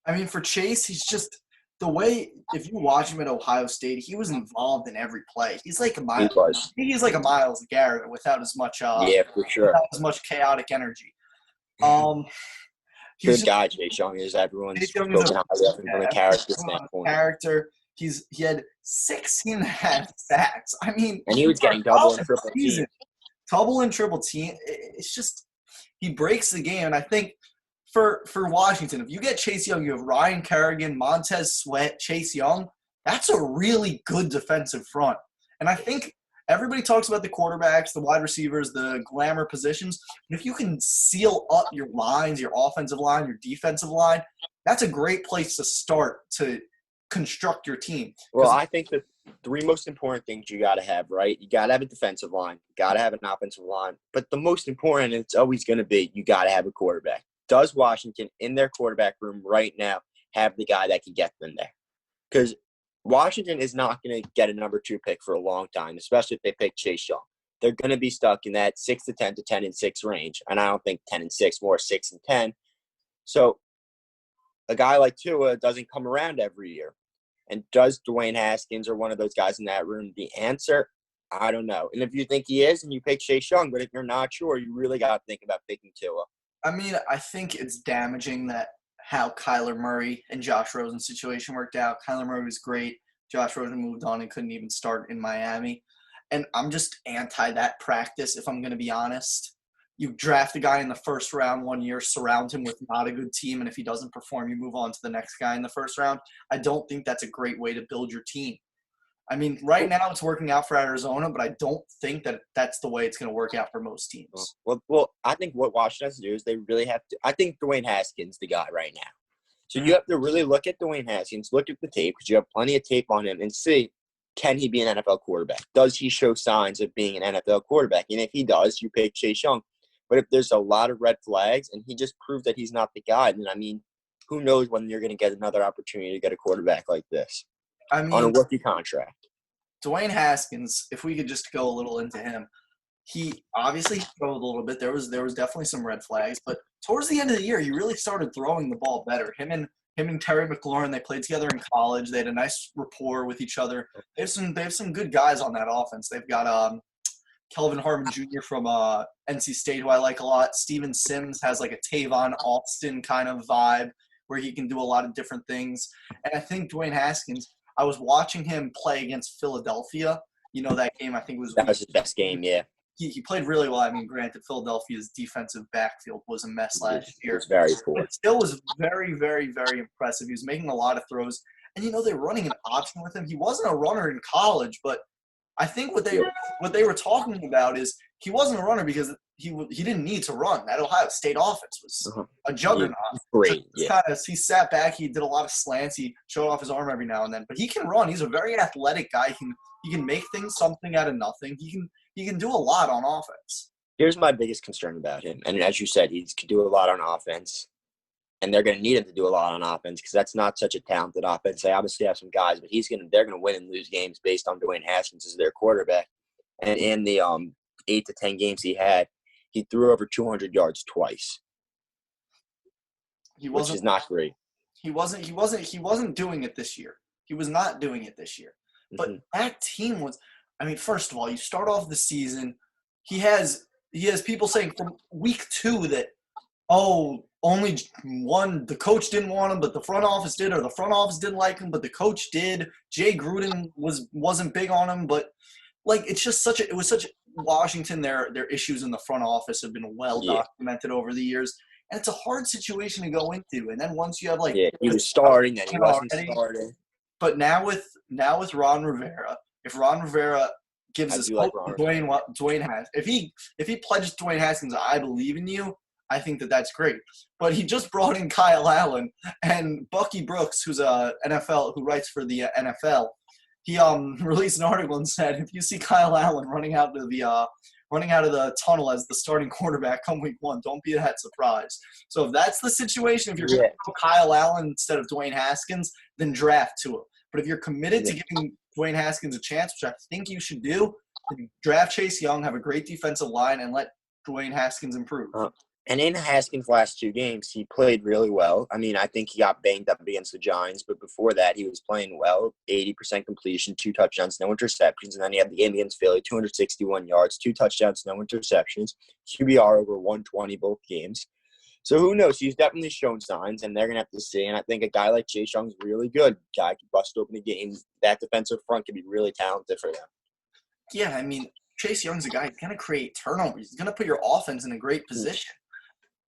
I mean, for Chase, he's just – the way, if you watch him at Ohio State, he was involved in every play. He's like a Myles Garrett without as much for sure. Without as much chaotic energy. Good guy, Chase Young is. Everyone's spoken highly of him from a character standpoint. He had 16.5 sacks. I mean, and he was getting double and triple team. Double and triple team. It's just he breaks the game, and I think. For Washington, if you get Chase Young, you have Ryan Kerrigan, Montez Sweat, Chase Young. That's a really good defensive front. And I think everybody talks about the quarterbacks, the wide receivers, the glamour positions. And if you can seal up your lines, your offensive line, your defensive line, that's a great place to start to construct your team. Well, I think the three most important things you got to have, right? You got to have a defensive line. You got to have an offensive line. But the most important, and it's always going to be, you got to have a quarterback. Does Washington, in their quarterback room right now, have the guy that can get them there? Because Washington is not going to get a number 2 pick for a long time, especially if they pick Chase Young. They're going to be stuck in that 6 to 10 to 10 and 6 range. And I don't think 10 and 6, more 6 and 10. So a guy like Tua doesn't come around every year. And does Dwayne Haskins or one of those guys in that room? The answer, I don't know. And if you think he is, and you pick Chase Young, but if you're not sure, you really got to think about picking Tua. I mean, I think it's damaging that how Kyler Murray and Josh Rosen's situation worked out. Kyler Murray was great. Josh Rosen moved on and couldn't even start in Miami. And I'm just anti that practice, if I'm going to be honest. You draft a guy in the first round 1 year, surround him with not a good team, and if he doesn't perform, you move on to the next guy in the first round. I don't think that's a great way to build your team. I mean, right now it's working out for Arizona, but I don't think that that's the way it's going to work out for most teams. Well, I think what Washington has to do is they really have to – I think Dwayne Haskins the guy right now. So you have to really look at Dwayne Haskins, look at the tape, because you have plenty of tape on him, and see, can he be an NFL quarterback? Does he show signs of being an NFL quarterback? And if he does, you pick Chase Young. But if there's a lot of red flags and he just proved that he's not the guy, then, I mean, who knows when you're going to get another opportunity to get a quarterback like this on a rookie contract. Dwayne Haskins, if we could just go a little into him, he obviously struggled a little bit. There was definitely some red flags, but towards the end of the year, he really started throwing the ball better. Him and Terry McLaurin, they played together in college. They had a nice rapport with each other. They have some good guys on that offense. They've got Kelvin Harmon Jr. from NC State, who I like a lot. Steven Sims has like a Tavon Austin kind of vibe where he can do a lot of different things. And I think Dwayne Haskins, I was watching him play against Philadelphia. You know, that game I think was – That was his best game, yeah. He played really well. I mean, granted, Philadelphia's defensive backfield was a mess last year. It was very poor. But it still was very, very, very impressive. He was making a lot of throws. And, you know, they're running an option with him. He wasn't a runner in college, but I think what they were talking about is he wasn't a runner because he didn't need to run. That Ohio State offense was a juggernaut. Great, so he sat back. He did a lot of slants. He showed off his arm every now and then. But he can run. He's a very athletic guy. He can make things something out of nothing. He can do a lot on offense. Here's my biggest concern about him. And as you said, he can do a lot on offense. And they're going to need him to do a lot on offense because that's not such a talented offense. They obviously have some guys, but they're going to win and lose games based on Dwayne Haskins as their quarterback. And in the 8 to 10 games he had, he threw over 200 yards twice, which is not great. He wasn't doing it this year. He was not doing it this year. But that team was – I mean, first of all, you start off the season, he has people saying from week 2 that, only one, the coach didn't want him, but the front office did, or the front office didn't like him, but the coach did. Jay Gruden wasn't big on him, but like it was such Washington. Their issues in the front office have been well documented over the years, and it's a hard situation to go into. And then once you have he was starting and he wasn't starting. But now with Ron Rivera, if Ron Rivera gives his hope to Dwayne Haskins, if he pledges Dwayne Haskins, I believe in you. I think that's great. But he just brought in Kyle Allen and Bucky Brooks, who's who writes for the NFL. He released an article and said, if you see Kyle Allen running out of the tunnel as the starting quarterback come week 1, don't be that surprised. So if that's the situation, if you're going to go Kyle Allen instead of Dwayne Haskins, then draft Tua. But if you're committed to giving Dwayne Haskins a chance, which I think you should do, then draft Chase Young, have a great defensive line, and let Dwayne Haskins improve. And in Haskins' last 2 games, he played really well. I mean, I think he got banged up against the Giants, but before that, he was playing well. 80% completion, 2 touchdowns, no interceptions. And then he had the game against Philly, 261 yards, 2 touchdowns, no interceptions. QBR over 120 both games. So who knows? He's definitely shown signs, and they're going to have to see. And I think a guy like Chase Young's really good. Guy can bust open a game. That defensive front can be really talented for them. Yeah, I mean, Chase Young's a guy who's going to create turnovers. He's going to put your offense in a great position.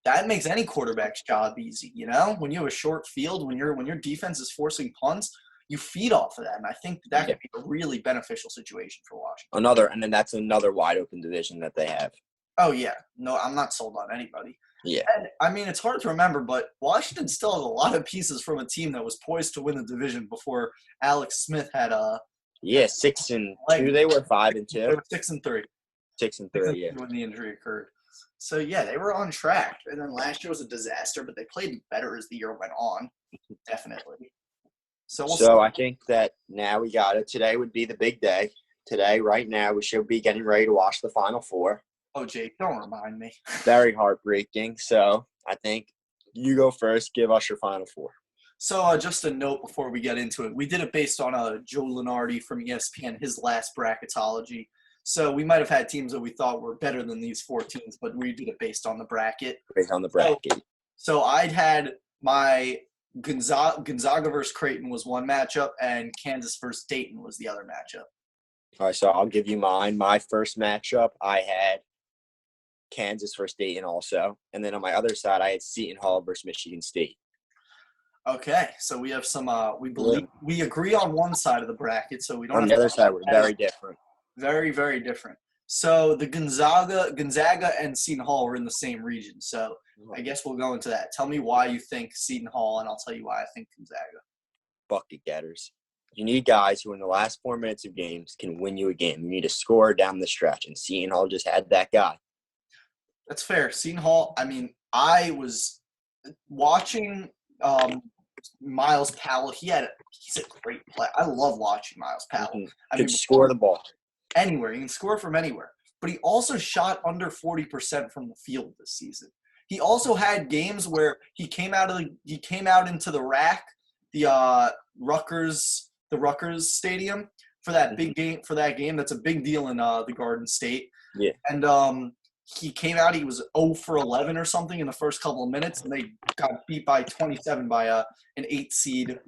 That makes any quarterback's job easy, you know? When you have a short field, when your defense is forcing punts, you feed off of that. And I think that could be a really beneficial situation for Washington. And then that's another wide open division that they have. Oh, yeah. No, I'm not sold on anybody. Yeah. And, I mean, it's hard to remember, but Washington still has a lot of pieces from a team that was poised to win the division before Alex Smith had a Yeah, 6-2. leg. They were 5-2. They were 6-3. 6-3. Yeah. When the injury occurred. So yeah, they were on track. And then last year was a disaster, but they played better as the year went on. Definitely. So we'll see. So I think that now we got it. Today would be the big day. Today, right now, we should be getting ready to watch the Final Four. Oh, Jake, don't remind me. Very heartbreaking. So I think you go first. Give us your Final Four. So just a note before we get into it. We did it based on Joe Lunardi from ESPN, his last bracketology. So we might have had teams that we thought were better than these 4 teams, but we did it based on the bracket. Based on the bracket. So I'd had my Gonzaga versus Creighton was one matchup, and Kansas versus Dayton was the other matchup. All right, so I'll give you mine. My first matchup, I had Kansas versus Dayton also. And then on my other side, I had Seton Hall versus Michigan State. Okay, so we have some we agree on one side of the bracket, so we don't on the other side, we're very different. Very, very different. So the Gonzaga and Seton Hall are in the same region. So I guess we'll go into that. Tell me why you think Seton Hall, and I'll tell you why I think Gonzaga. Bucket getters. You need guys who in the last 4 minutes of games can win you a game. You need to score down the stretch, and Seton Hall just had that guy. That's fair. Seton Hall, I mean, I was watching Miles Powell. He's a great player. I love watching Miles Powell. Mm-hmm. I Could mean, score the ball. Anywhere. He can score from anywhere. But he also shot under 40% from the field this season. He also had games where he came out into the rack, the Rutgers Stadium for that big game. For that game, that's a big deal in the Garden State. Yeah. And he came out. He was 0 for 11 or something in the first couple of minutes, and they got beat by 27 by an 8 seed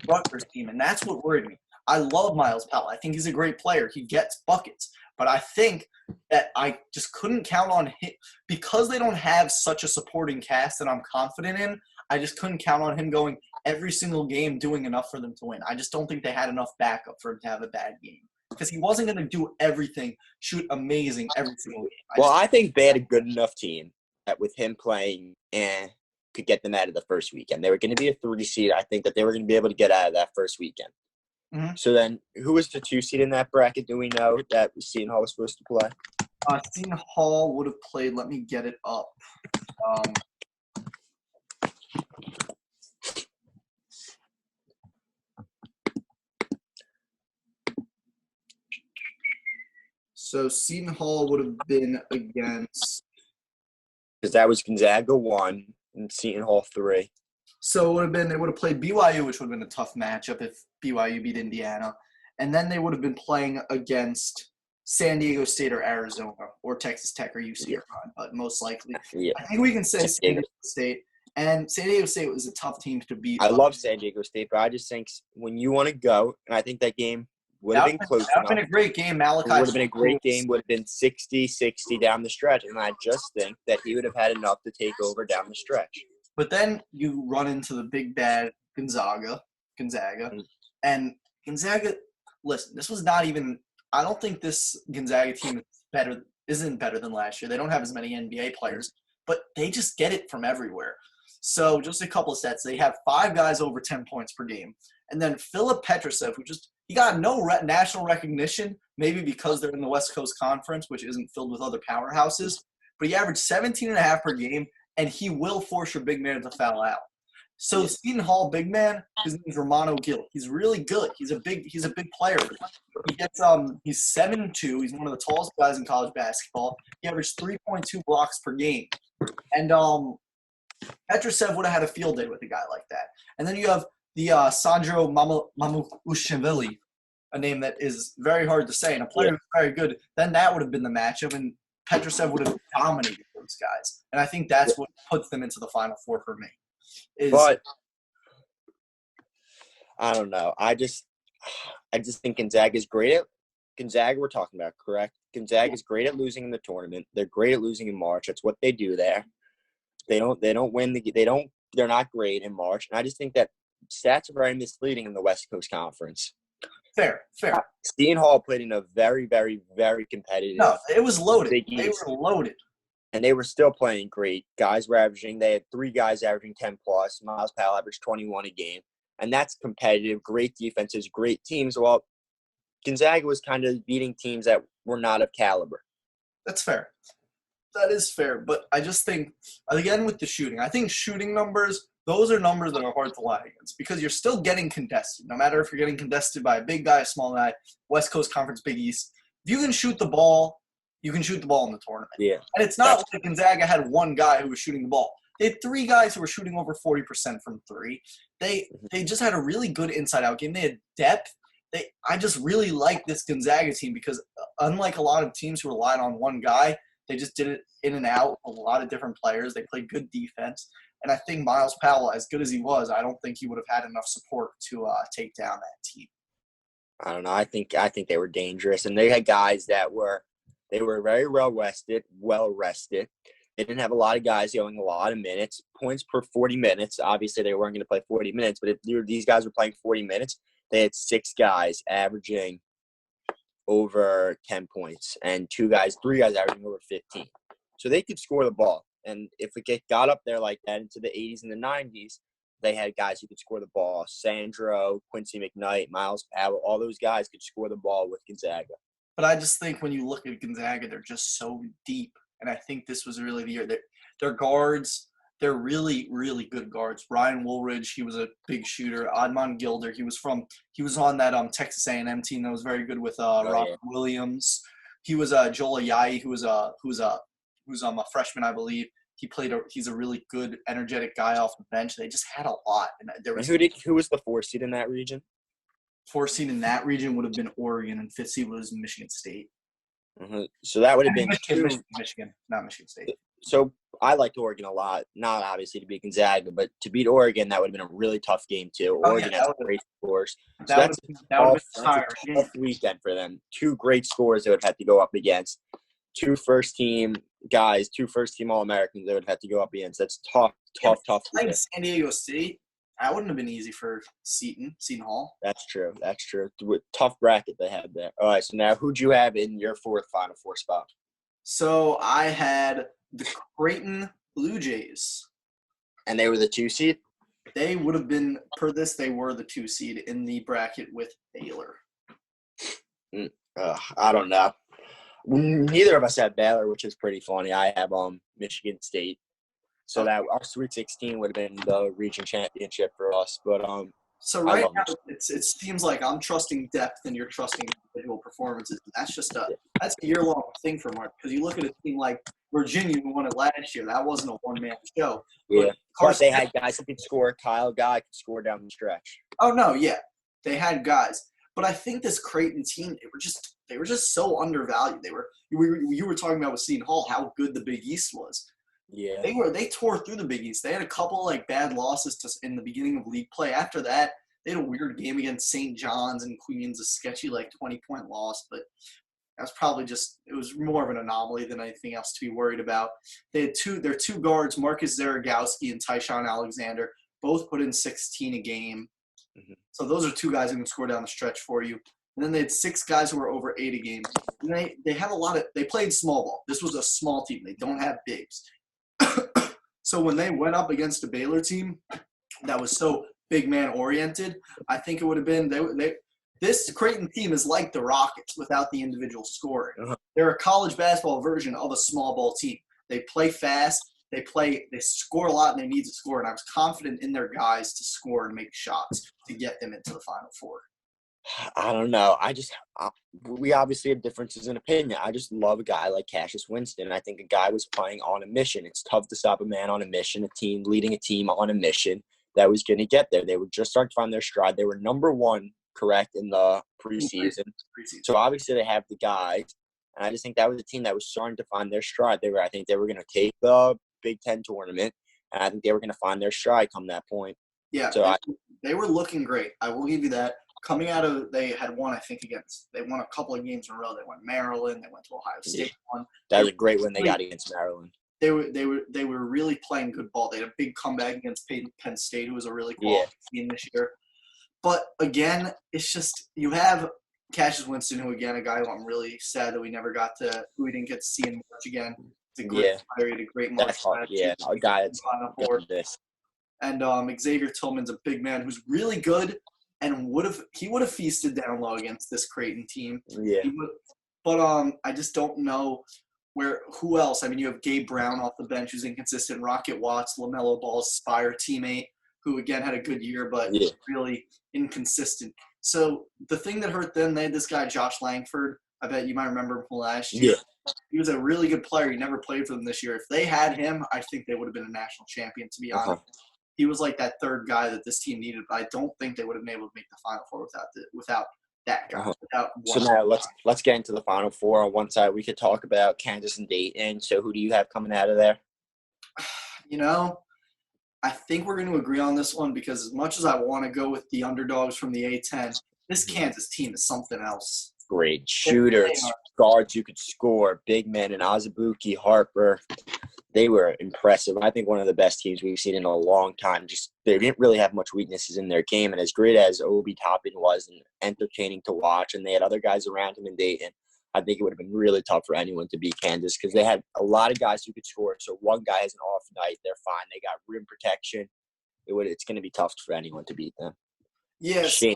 Rutgers team, and that's what worried me. I love Miles Powell. I think he's a great player. He gets buckets. But I think that I just couldn't count on him because they don't have such a supporting cast that I'm confident in. I just couldn't count on him going every single game doing enough for them to win. I just don't think they had enough backup for him to have a bad game because he wasn't going to do everything, shoot amazing every single game. I think they had a good enough team that with him playing could get them out of the first weekend. They were going to be a 3 seed. I think that they were going to be able to get out of that first weekend. Mm-hmm. So then, who was the 2 seed in that bracket? Do we know that Seton Hall was supposed to play? Seton Hall would have played. Let me get it up. So Seton Hall would have been against. Because that was Gonzaga 1 and Seton Hall 3. So they would have played BYU, which would have been a tough matchup if BYU beat Indiana. And then they would have been playing against San Diego State or Arizona or Texas Tech or UC Irvine, but most likely. Yeah. I think we can say San Diego State. And San Diego State was a tough team to beat. I love San Diego State, but I just think when you want to go, and I think that game would have been close enough. That would have been a great game. Malachi would have been a great game. Would have been 60-60 down the stretch. And I just think that he would have had enough to take over down the stretch. But then you run into the big bad Gonzaga, and Gonzaga. Listen, this was not even. I don't think this Gonzaga team isn't better than last year. They don't have as many NBA players, but they just get it from everywhere. So just a couple of stats. They have 5 guys over 10 points per game, and then Filip Petrusev, he got no national recognition, maybe because they're in the West Coast Conference, which isn't filled with other powerhouses. But he averaged 17.5 per game. And he will force your big man to foul out. So Seton Hall big man, his name is Romano Gill. He's really good. He's a big player. He gets he's 7'2". He's one of the tallest guys in college basketball. He averaged 3.2 blocks per game. And Petrusev would have had a field day with a guy like that. And then you have the Sandro Mamukelashvili, a name that is very hard to say, and a player who's very good. Then that would have been the matchup, and Petrusev would have dominated those guys. And I think that's what puts them into the Final Four for me. But I don't know. I just think Gonzaga is great at – Gonzaga we're talking about, correct? Gonzaga is great at losing in the tournament. They're great at losing in March. That's what they do there. They don't win – they're not great in March. And I just think that stats are very misleading in the West Coast Conference. Fair. Seton Hall played in a very, very, very competitive. No, it was loaded. They were loaded. and they were still playing great. They had 3 guys averaging 10 plus. Miles Powell averaged 21 a game, and that's competitive. Great defenses, great teams. Well, Gonzaga was kind of beating teams that were not of caliber. That's fair. That is fair, but I just think, again, with the shooting, I think shooting numbers, those are numbers that are hard to lie against because you're still getting contested. No matter if you're getting contested by a big guy, a small guy, West Coast Conference, Big East. If you can shoot the ball, you can shoot the ball in the tournament. Yeah. And it's not like Gonzaga had one guy who was shooting the ball. They had 3 guys who were shooting over 40% from 3. They just had a really good inside-out game. They had depth. I just really like this Gonzaga team because unlike a lot of teams who relied on one guy, they just did it in and out, a lot of different players. They played good defense. And I think Miles Powell, as good as he was, I don't think he would have had enough support to take down that team. I don't know. I think they were dangerous. And they had guys that were very well rested. They didn't have a lot of guys going a lot of minutes, points per 40 minutes. Obviously, they weren't going to play 40 minutes, but if these guys were playing 40 minutes, they had 6 guys averaging over 10 points and 3 guys averaging over 15. So they could score the ball. And if it got up there like that into the 80s and the 90s, they had guys who could score the ball. Sandro, Quincy McKnight, Miles Powell, all those guys could score the ball with Gonzaga. But I just think when you look at Gonzaga, they're just so deep. And I think this was really the year. Their guards, they're really, really good guards. Ryan Woolridge, he was a big shooter. Admon Gilder, he was on that Texas A&M team that was very good with Robert Williams. He was Joel Ayayi, who's a freshman, I believe. He's a really good, energetic guy off the bench. They just had a lot. And who was the 4 seed in that region? 4 seed in that region would have been Oregon, and 5th seed was Michigan State. Mm-hmm. So that would have been Michigan, not Michigan State. So I liked Oregon a lot. Not obviously to beat Gonzaga, but to beat Oregon, that would have been a really tough game too. Oregon has great scores. So that's a tough weekend for them. 2 great scores they would have had to go up against. 2 first-team guys, 2 first-team All-Americans they would have had to go up against. That's tough. Like San Diego State, that wouldn't have been easy for Seton Hall. That's true. Tough bracket they had there. All right, so now who'd you have in your Final Four spot? So I had the Creighton Blue Jays. And they were the 2 seed? They would have been, per this, they were the 2 seed in the bracket with Baylor. I don't know. Neither of us had Baylor, which is pretty funny. I have Michigan State. So that our Sweet 16 would have been the region championship for us. But so right now it seems like I'm trusting depth and you're trusting individual performances. That's a year-long thing for Mark because you look at a team like Virginia who won it last year. That wasn't a one-man show. Yeah, but they had guys who could score. Kyle Guy could score down the stretch. Oh no, yeah, they had guys. But I think this Creighton team, they were just so undervalued. You were talking about with Seton Hall how good the Big East was. Yeah, they tore through the Big East. They had a couple bad losses in the beginning of league play. After that, they had a weird game against St. John's and Queens, a sketchy 20-point loss. But that was probably it was more of an anomaly than anything else to be worried about. They had their 2 guards, Marcus Zaragowski and Tyshawn Alexander, both put in 16 a game. Mm-hmm. So those are 2 guys who can score down the stretch for you. And then they had 6 guys who were over 8 a game. And they have they played small ball. This was a small team. They don't have bigs. So when they went up against a Baylor team that was so big man oriented, I think it would have been this Creighton team is like the Rockets without the individual scoring. Uh-huh. They're a college basketball version of a small ball team. They play fast, they score a lot, and they need to score. And I was confident in their guys to score and make shots to get them into the Final Four. I don't know. We obviously have differences in opinion. I just love a guy like Cassius Winston. I think a guy was playing on a mission. It's tough to stop a man on a mission, leading a team on a mission that was going to get there. They were just starting to find their stride. They were number 1, correct, in the preseason. So obviously they have the guys. And I just think that was a team that was starting to find their stride. I think they were going to take the Big Ten tournament, and I think they were going to find their stride come that point. Yeah, so they were looking great. I will give you that. Coming out of, they had won, I think, they won a couple of games in a row. They went Maryland. They went to Ohio State. Yeah. That was a great win they got against Maryland. They were really playing good ball. They had a big comeback against Penn State, who was a really quality team this year. But again, it's just you have Cassius Winston, who again a guy who I'm really sad that we didn't get to see him much again. He's a great Yeah, player. He had a great March that's hard. last Yeah, year. a guy that's Final Four. done this. And Xavier Tillman's a big man who's really good and would have feasted down low against this Creighton team. Yeah, But I just don't know who else. I mean, you have Gabe Brown off the bench who's inconsistent. Rocket Watts, LaMelo Ball's Spire teammate, who again had a good year but yeah, really inconsistent. So the thing that hurt them, they had this guy Josh Langford. I bet you might remember him from last year. yeah. He was a really good player. He never played for them this year. If they had him, I think they would have been a national champion, to be honest. He was like that third guy that this team needed, but I don't think they would have been able to make the Final Four without that guy. Without So one. now let's get into the Final Four. On one side, we could talk about Kansas and Dayton. So who do you have coming out of there? You know, I think we're going to agree on this one because as much as I want to go with the underdogs from the A-10, this Kansas team is something else. Great shooters, guards you could score, big men, and Azubuike, Harper. They were impressive. I think one of the best teams we've seen in a long time. Just they didn't really have much weaknesses in their game, and as great as Obi Toppin was and entertaining to watch, and they had other guys around him in Dayton, I think it would have been really tough for anyone to beat Kansas because they had a lot of guys who could score. So one guy has an off night, they're fine. They got rim protection. It's going to be tough for anyone to beat them. Yes, they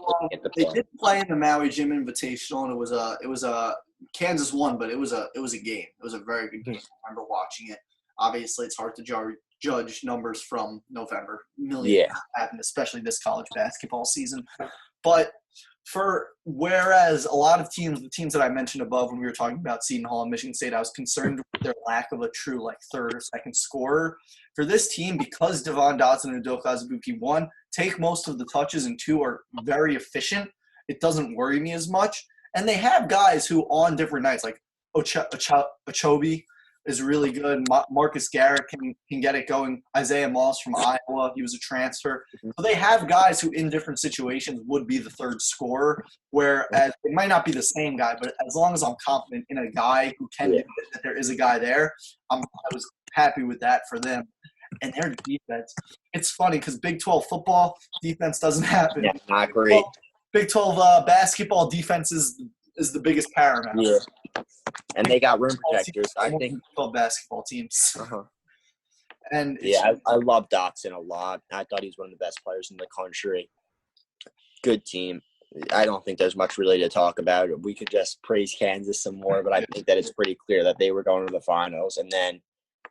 did play in the Maui Jim Invitational, and it was a Kansas won, but it was a game. It was a very good game. I remember watching it. Obviously, it's hard to judge numbers from November. Millions happened, especially this college basketball season. But whereas a lot of teams, the teams that I mentioned above when we were talking about Seton Hall and Michigan State, I was concerned with their lack of a true third or second scorer. For this team, because Devon Dotson and Udoka Azubuike, take most of the touches, and two, are very efficient, it doesn't worry me as much. And they have guys who on different nights, like Ochobi is really good. Marcus Garrett can get it going. Isaiah Moss from Iowa, he was a transfer. So they have guys who in different situations would be the third scorer, whereas it might not be the same guy, but as long as I'm confident in a guy who can do it, that there is a guy there, I was happy with that for them. And their defense, it's funny because Big 12 football defense doesn't happen. Yeah, not great. Big 12 basketball defense is the biggest paramount. Yeah. And they got rim protectors. I think 12 basketball teams. And I love Dotson a lot. I thought he was one of the best players in the country. Good team. I don't think there's much really to talk about. We could just praise Kansas some more, but I think that it's pretty clear that they were going to the finals. And then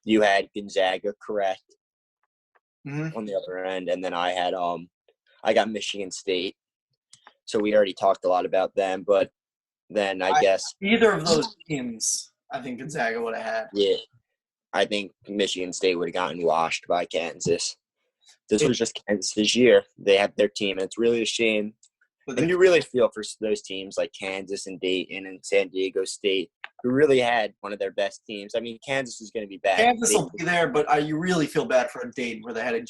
you had Gonzaga, correct, on the other end, and then I got Michigan State. So we already talked a lot about them, but then I guess either of those teams, I think Gonzaga would have had. Yeah, I think Michigan State would have gotten washed by Kansas. This was just Kansas' year. They have their team, and it's really a shame. And you really feel for those teams like Kansas and Dayton and San Diego State, who really had one of their best teams. I mean, Kansas is going to be bad. Kansas will be there, but you really feel bad for Dayton where they had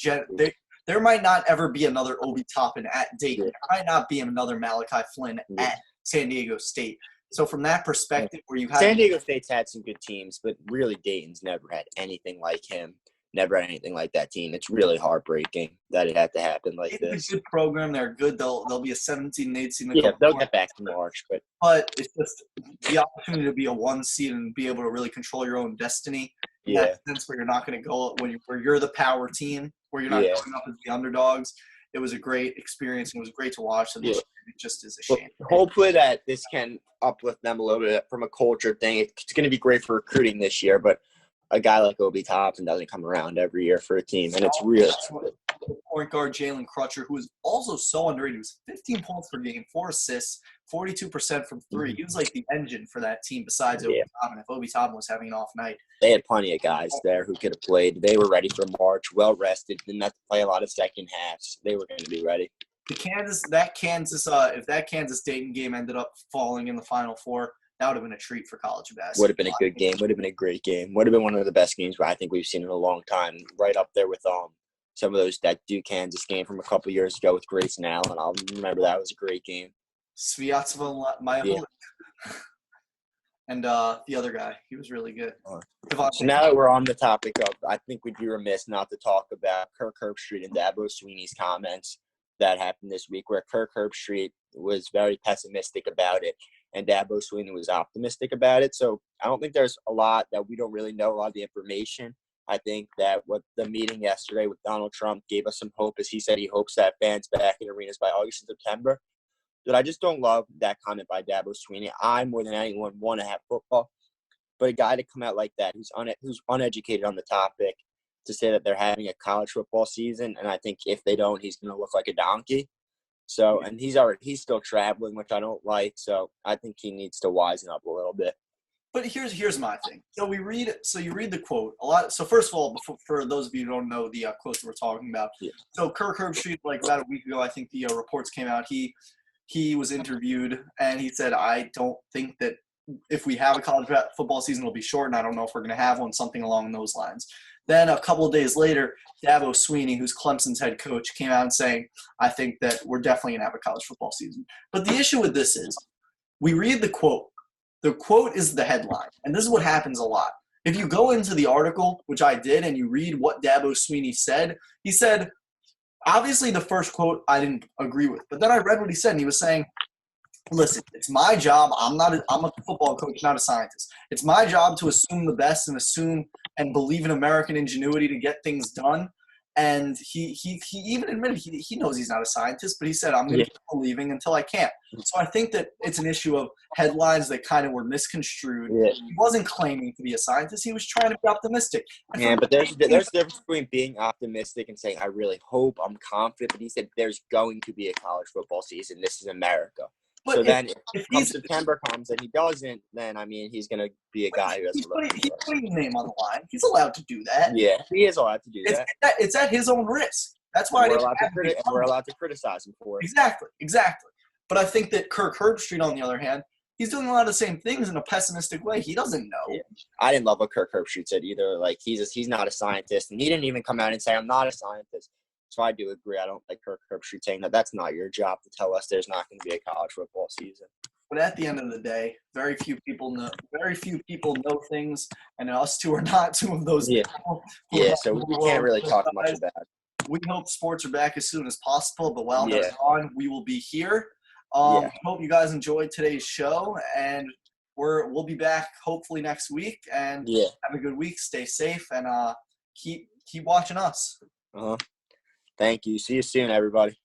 there might not ever be another Obi Toppin at Dayton. There might not be another Malachi Flynn at San Diego State. So from that perspective, where you have San Diego State's had some good teams, but really Dayton's never had anything like him. Never had anything like that team. It's really heartbreaking that it had to happen like this. It's a good program. They're good. They'll be a 17 and 8 seed. They'll get back to March. But it's just the opportunity to be a 1 seed and be able to really control your own destiny. In that sense where you're not going to go where you're the power team, where you're not going up as the underdogs. It was a great experience, and it was great to watch. And it just is a shame. Hopefully that this can uplift them a little bit from a culture thing. It's going to be great for recruiting this year, but a guy like Obi Toppin doesn't come around every year for a team, and it's real. Point guard Jalen Crutcher, who is also so underrated. He was 15 points per game, 4 assists, 42% from three. He was like the engine for that team besides Obi Toppin. If Obi Toppin was having an off night. They had plenty of guys there who could have played. They were ready for March, well-rested, didn't have to play a lot of second halves. They were going to be ready. If that Kansas Dayton game ended up falling in the Final Four, that would have been a treat for college basketball. Would have been a good game. Would have been a great game. Would have been one of the best games I think we've seen in a long time. Right up there with some of those that Duke Kansas game from a couple years ago with Grayson Allen. I'll remember that was a great game. Sviatova Mihalik. And the other guy, he was really good. So now that we're on the topic of, I think we'd be remiss not to talk about Kirk Herbstreit and Dabo Swinney's comments that happened this week, where Kirk Herbstreit was very pessimistic about it. and Dabo Swinney was optimistic about it. So I don't think there's a lot that we don't really know, a lot of the information. I think that what the meeting yesterday with Donald Trump gave us some hope, as he said he hopes that fans back in arenas by August and September. But I just don't love that comment by Dabo Swinney. I, more than anyone, want to have football. But a guy to come out like that, who's uneducated on the topic, to say that they're having a college football season, and I think if they don't, he's going to look like a donkey. So, and he's still traveling, which I don't like. So I think he needs to wisen up a little bit. But here's my thing. So you read the quote a lot. So first of all, for those of you who don't know the quotes that we're talking about, Yeah. So Kirk Herbstreit, like about a week ago, I think the reports came out. He was interviewed and he said, "I don't think that if we have a college football season, it'll be short, and I don't know if we're going to have one," something along those lines. Then a couple of days later, Dabo Swinney, who's Clemson's head coach, came out and saying, "I think that we're definitely going to have a college football season." But the issue with this is, we read the quote. The quote is the headline, and this is what happens a lot. If you go into the article, which I did, and you read what Dabo Swinney said, he said, obviously the first quote I didn't agree with, but then I read what he said, and he was saying, listen, it's my job. I'm a football coach, not a scientist. It's my job to assume the best and believe in American ingenuity to get things done. And he even admitted he knows he's not a scientist, but he said, I'm going to keep believing until I can't. So I think that it's an issue of headlines that kind of were misconstrued. Yeah. He wasn't claiming to be a scientist. He was trying to be optimistic. Yeah, but there's a difference between being optimistic and saying, I really hope, I'm confident. But he said there's going to be a college football season. This is America. But so then if September comes and he doesn't, then, I mean, he's going to be a guy who doesn't look. He's putting his name on the line. He's allowed to do that. Yeah, he is allowed to do that. It's at his own risk. That's why we're allowed to criticize him for it. Exactly. But I think that Kirk Herbstreit, on the other hand, he's doing a lot of the same things in a pessimistic way. He doesn't know. Yeah. I didn't love what Kirk Herbstreit said either. Like, he's not a scientist, and he didn't even come out and say, I'm not a scientist. So I do agree. I don't like Kirk Herbstreit saying that that's not your job to tell us there's not going to be a college football season. But at the end of the day, very few people know things, and us two are not two of those people. Yeah, so we can't really talk much about it. We hope sports are back as soon as possible, but while they're on, we will be here. Hope you guys enjoyed today's show, and we'll be back hopefully next week. And have a good week. Stay safe, and keep watching us. Thank you. See you soon, everybody.